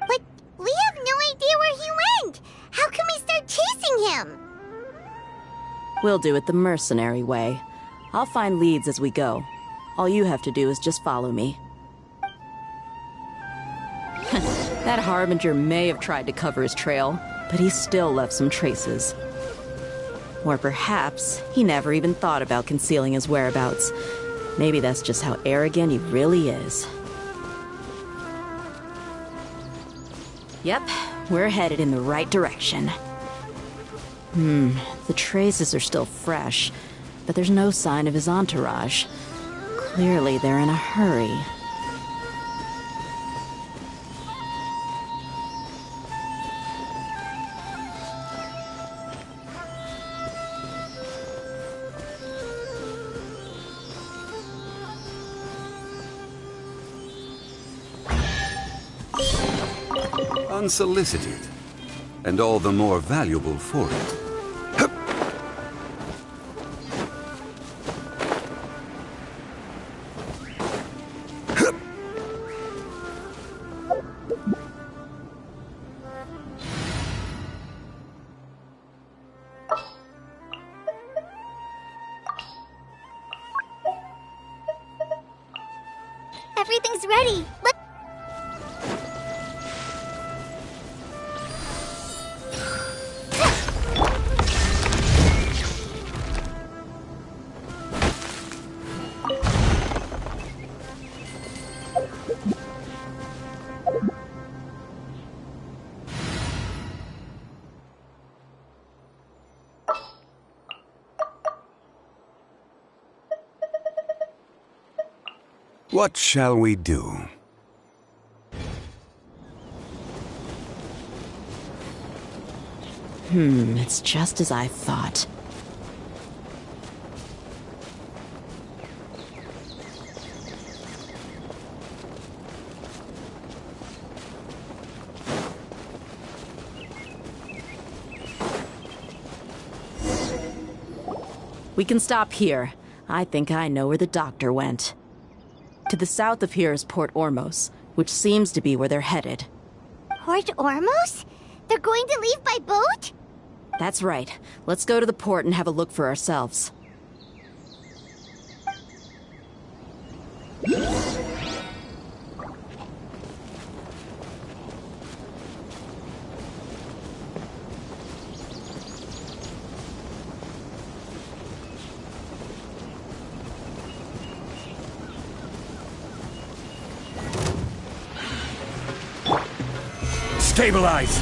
But we have no idea where he went! How can we start chasing him? We'll do it the mercenary way. I'll find leads as we go. All you have to do is just follow me. That Harbinger may have tried to cover his trail, but he still left some traces. Or perhaps he never even thought about concealing his whereabouts. Maybe that's just how arrogant he really is. Yep, we're headed in the right direction. The traces are still fresh, but there's no sign of his entourage. Clearly they're in a hurry. Unsolicited, and all the more valuable for it. Everything's ready. What shall we do? It's just as I thought. We can stop here. I think I know where the doctor went. To the south of here is Port Ormos, which seems to be where they're headed. Port Ormos? They're going to leave by boat? That's right. Let's go to the port and have a look for ourselves. Stabilize!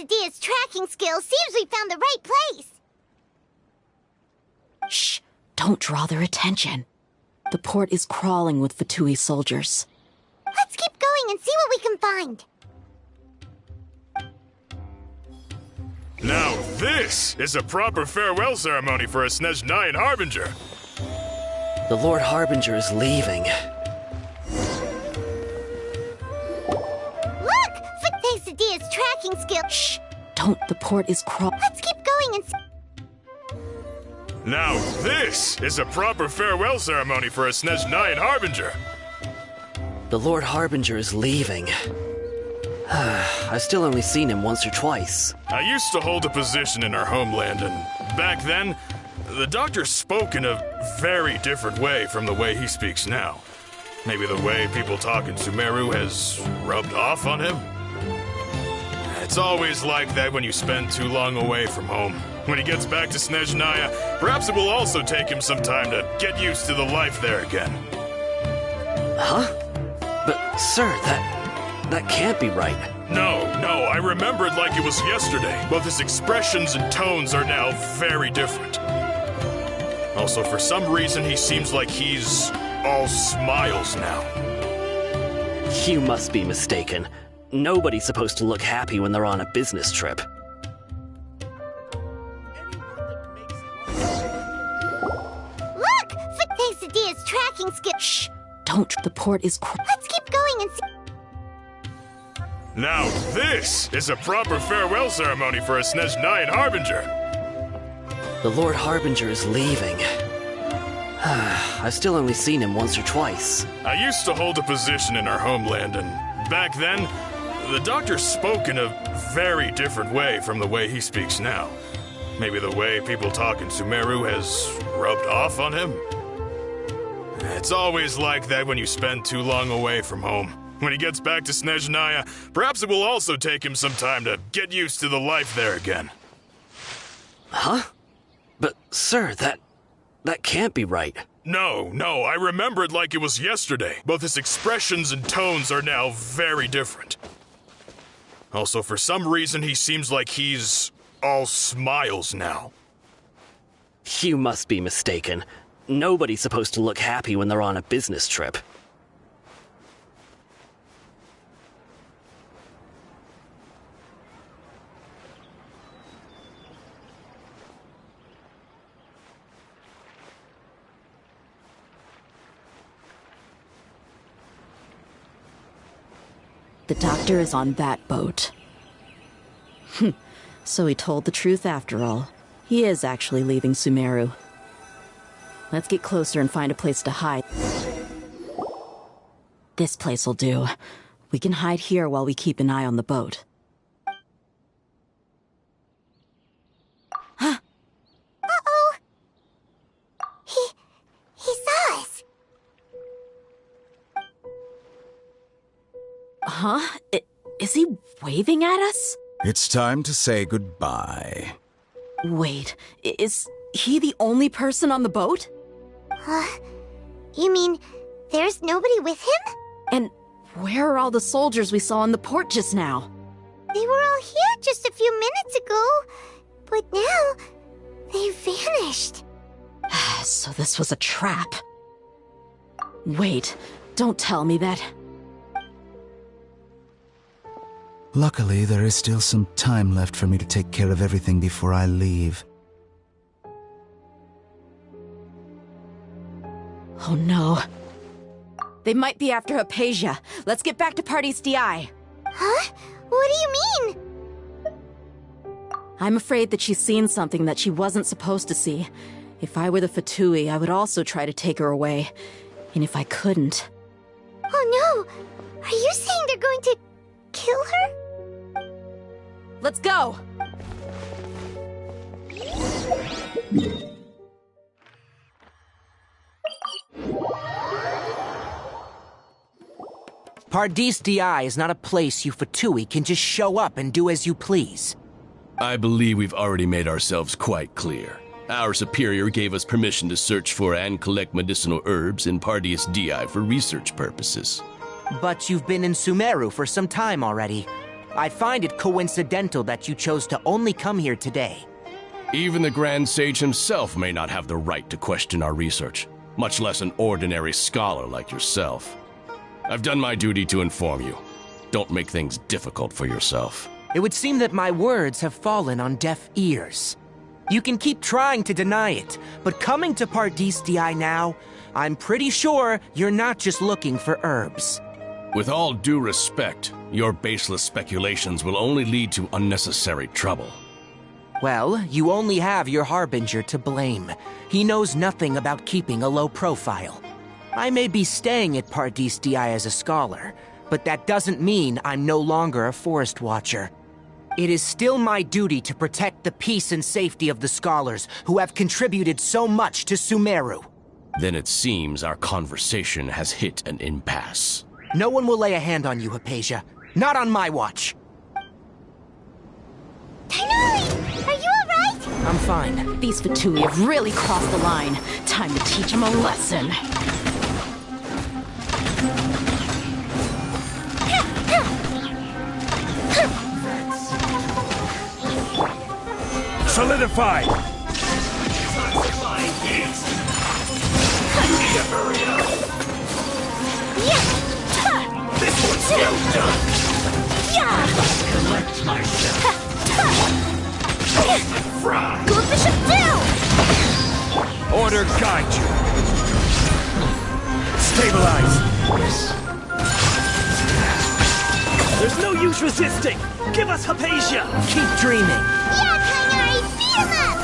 Dia's tracking skill seems we found the right place. Shh! Don't draw their attention. The port is crawling with Fatui soldiers. Let's keep going and see what we can find. Now this is a proper farewell ceremony for a Snezhnayan Harbinger. The Lord Harbinger is leaving. Look! Thanks to Dia's tracking skill. Shh! Don't. The port is Let's keep going and see. Now this is a proper farewell ceremony for a Snezh 9 Harbinger. The Lord Harbinger is leaving. I've still only seen him once or twice. I used to hold a position in our homeland, and back then, the Doctor spoke in a very different way from the way he speaks now. Maybe the way people talk in Sumeru has rubbed off on him? It's always like that when you spend too long away from home. When he gets back to Snezhnaya, perhaps it will also take him some time to get used to the life there again. Huh? But, sir, that can't be right. No, I remember it like it was yesterday. Both his expressions and tones are now very different. Also, for some reason, he seems like he's all smiles now. You must be mistaken. Nobody's supposed to look happy when they're on a business trip. Look! Thanks to Dia's tracking skill. Shh! Don't. The port is. Let's keep going and see. Now this is a proper farewell ceremony for a Snezh 9 Harbinger. The Lord Harbinger is leaving. I've still only seen him once or twice. I used to hold a position in our homeland, and back then, the Doctor spoke in a very different way from the way he speaks now. Maybe the way people talk in Sumeru has rubbed off on him? It's always like that when you spend too long away from home. When he gets back to Snezhnaya, perhaps it will also take him some time to get used to the life there again. Huh? But, sir, that can't be right. No, I remember it like it was yesterday. Both his expressions and tones are now very different. Also, for some reason, he seems like he's all smiles now. You must be mistaken. Nobody's supposed to look happy when they're on a business trip. The Doctor is on that boat. So he told the truth after all. He is actually leaving Sumeru. Let's get closer and find a place to hide. This place will do. We can hide here while we keep an eye on the boat. Uh-oh! He saw us. Huh? Is he waving at us? It's time to say goodbye. Wait, is he the only person on the boat? You mean there's nobody with him? And where are all the soldiers we saw in the port just now? They were all here just a few minutes ago, but now they vanished. So this was a trap. Wait, don't tell me that. Luckily, there is still some time left for me to take care of everything before I leave. Oh no. They might be after Hypatia. Let's get back to Party's DI. Huh? What do you mean? I'm afraid that she's seen something that she wasn't supposed to see. If I were the Fatui, I would also try to take her away. And if I couldn't... Oh no! Are you saying they're going to kill her? Let's go! Pardis DI is not a place you Fatui can just show up and do as you please. I believe we've already made ourselves quite clear. Our superior gave us permission to search for and collect medicinal herbs in Pardis DI for research purposes. But you've been in Sumeru for some time already. I find it coincidental that you chose to only come here today. Even the Grand Sage himself may not have the right to question our research, much less an ordinary scholar like yourself. I've done my duty to inform you. Don't make things difficult for yourself. It would seem that my words have fallen on deaf ears. You can keep trying to deny it, but coming to Pardis DI now, I'm pretty sure you're not just looking for herbs. With all due respect, your baseless speculations will only lead to unnecessary trouble. Well, you only have your Harbinger to blame. He knows nothing about keeping a low profile. I may be staying at Pardis Di as a scholar, but that doesn't mean I'm no longer a Forest Watcher. It is still my duty to protect the peace and safety of the scholars who have contributed so much to Sumeru. Then it seems our conversation has hit an impasse. No one will lay a hand on you, Hypatia. Not on my watch. Tighnari! Are you alright? I'm fine. These Fatui have really crossed the line. Time to teach them a lesson. Solidify! This one's still done! Collect myself! Fry! Go Bishop down! Order guide you! Stabilize! There's no use resisting! Give us Hypatia! Keep dreaming! Yeah, Tighnari! Beat him up!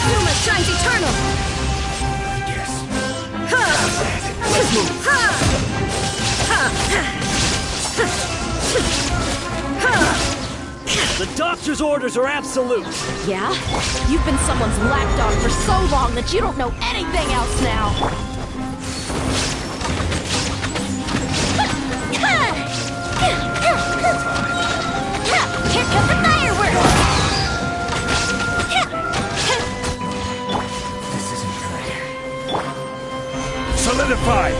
Inazuma shines eternal! Yes. Let's move! The doctor's orders are absolute! Yeah? You've been someone's lapdog for so long that you don't know anything else now! Here comes the fireworks! This isn't good. Solidify!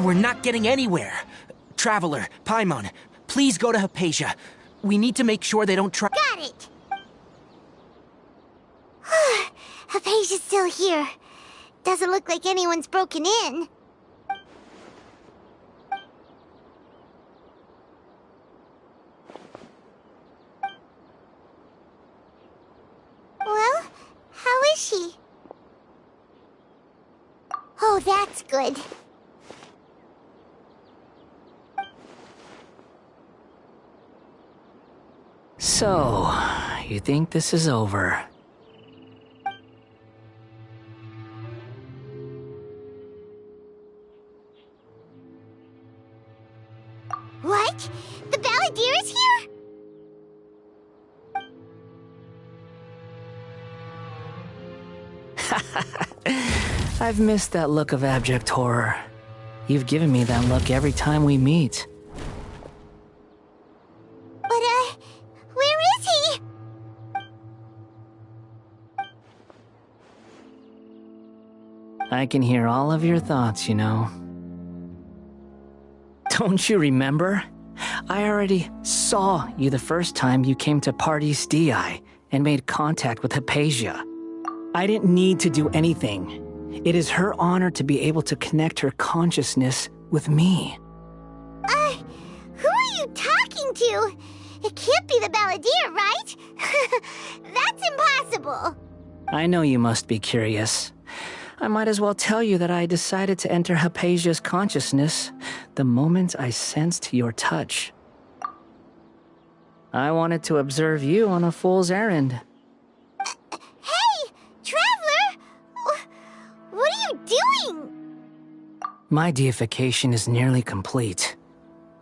We're not getting anywhere. Traveler, Paimon, please go to Hypatia. We need to make sure they don't try— Got it! Hypatia's still here. Doesn't look like anyone's broken in. Well, how is she? Oh, that's good. So, you think this is over? What? The Balladeer is here? I've missed that look of abject horror. You've given me that look every time we meet. But, where is he? I can hear all of your thoughts, you know. Don't you remember? I already saw you the first time you came to Pardis Di and made contact with Hypatia. I didn't need to do anything. It is her honor to be able to connect her consciousness with me. Who are you talking to? It can't be the Balladeer, right? That's impossible. I know you must be curious. I might as well tell you that I decided to enter Hypatia's consciousness the moment I sensed your touch. I wanted to observe you on a fool's errand. Hey, Traveler! What are you doing? My deification is nearly complete.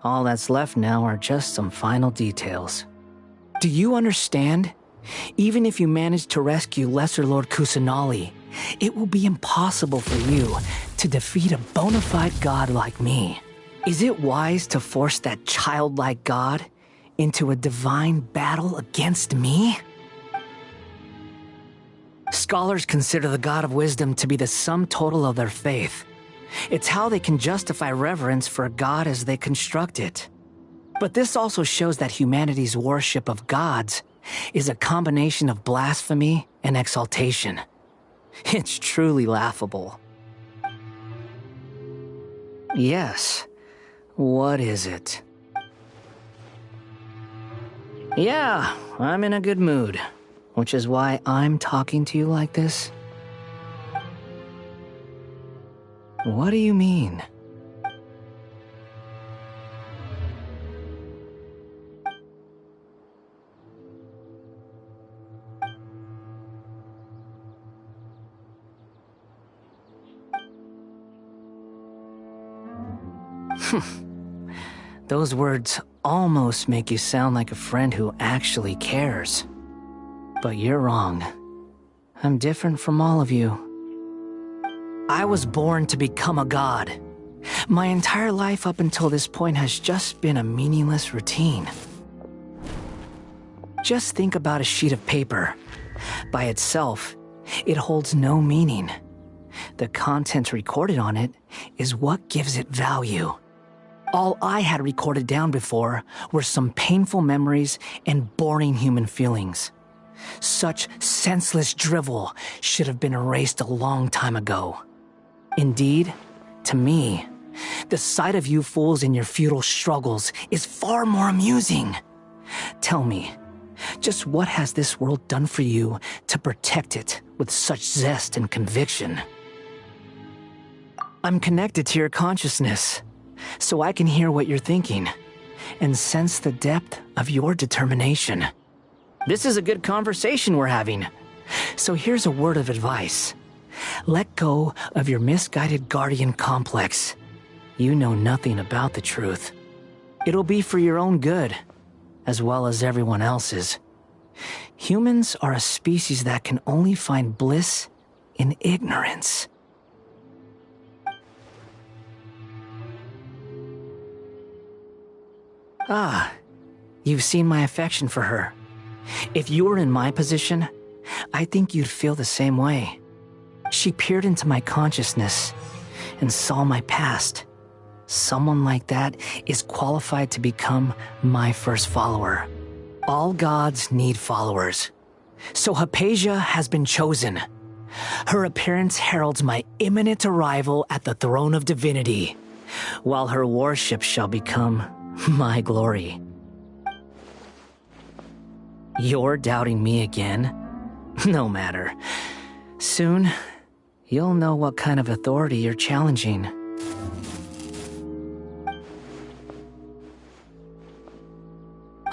All that's left now are just some final details. Do you understand? Even if you manage to rescue Lesser Lord Kusanali, it will be impossible for you to defeat a bona fide god like me. Is it wise to force that childlike god into a divine battle against me? Scholars consider the god of wisdom to be the sum total of their faith. It's how they can justify reverence for a god as they construct it. But this also shows that humanity's worship of gods is a combination of blasphemy and exaltation. It's truly laughable. Yes. What is it? Yeah, I'm in a good mood, which is why I'm talking to you like this. What do you mean? Those words almost make you sound like a friend who actually cares. But you're wrong. I'm different from all of you. I was born to become a god. My entire life up until this point has just been a meaningless routine. Just think about a sheet of paper. By itself, it holds no meaning. The content recorded on it is what gives it value. All I had recorded down before were some painful memories and boring human feelings. Such senseless drivel should have been erased a long time ago. Indeed, to me, the sight of you fools in your futile struggles is far more amusing. Tell me, just what has this world done for you to protect it with such zest and conviction? I'm connected to your consciousness, so I can hear what you're thinking and sense the depth of your determination. This is a good conversation we're having. So here's a word of advice. Let go of your misguided guardian complex. You know nothing about the truth. It'll be for your own good, as well as everyone else's. Humans are a species that can only find bliss in ignorance. Ah, you've seen my affection for her. If you were in my position, I think you'd feel the same way. She peered into my consciousness and saw my past. Someone like that is qualified to become my first follower. All gods need followers. So Hypatia has been chosen. Her appearance heralds my imminent arrival at the throne of divinity, while her worship shall become my glory. You're doubting me again? No matter. Soon, you'll know what kind of authority you're challenging.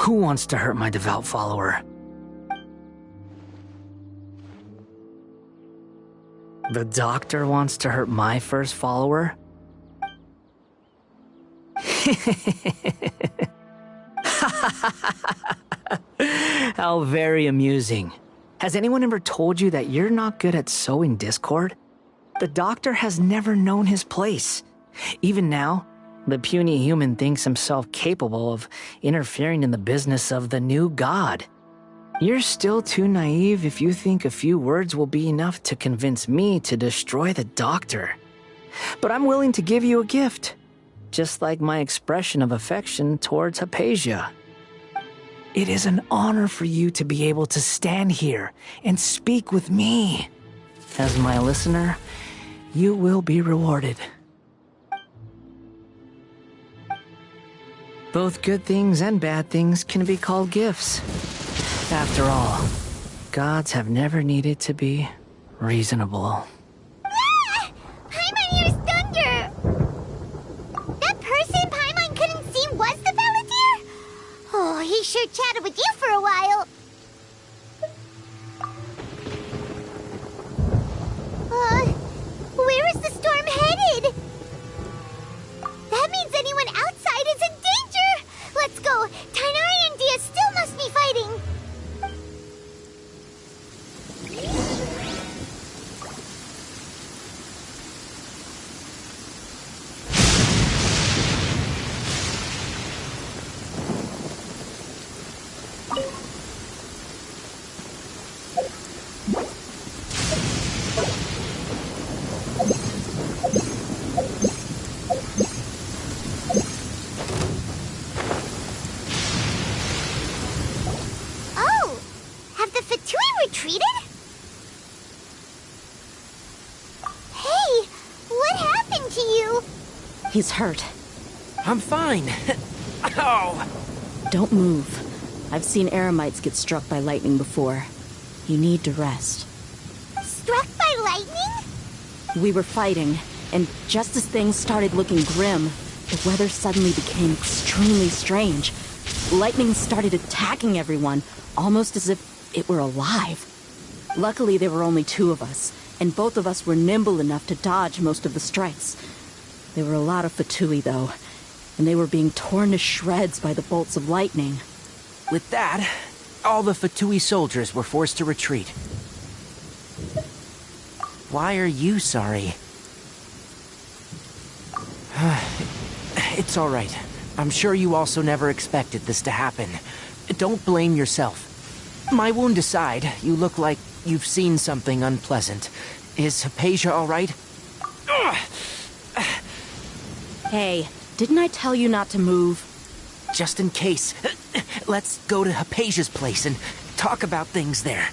Who wants to hurt my devout follower? The doctor wants to hurt my first follower? How very amusing. Has anyone ever told you that you're not good at sowing discord? The doctor has never known his place. Even now, the puny human thinks himself capable of interfering in the business of the new god. You're still too naive if you think a few words will be enough to convince me to destroy the doctor. But I'm willing to give you a gift, just like my expression of affection towards Hypatia. It is an honor for you to be able to stand here and speak with me. As my listener, you will be rewarded. Both good things and bad things can be called gifts. After all, gods have never needed to be reasonable. Ah! Paimon, here's Thunder! That person Paimon couldn't see was the Palantir? Oh, he sure chatted with you for a while. Where is the storm headed? That means anyone outside is in danger! Let's go! Tainari and Dia still must be fighting! He's hurt. I'm fine. Ow! Don't move. I've seen eremites get struck by lightning before. You need to rest. Struck by lightning? We were fighting, and just as things started looking grim, the weather suddenly became extremely strange. Lightning started attacking everyone, almost as if it were alive. Luckily, there were only 2 of us, and both of us were nimble enough to dodge most of the strikes. There were a lot of Fatui, though, and they were being torn to shreds by the bolts of lightning. With that, all the Fatui soldiers were forced to retreat. Why are you sorry? It's all right. I'm sure you also never expected this to happen. Don't blame yourself. My wound aside, you look like you've seen something unpleasant. Is Hypatia all right? Hey, didn't I tell you not to move? Just in case. Let's go to Hypatia's place and talk about things there.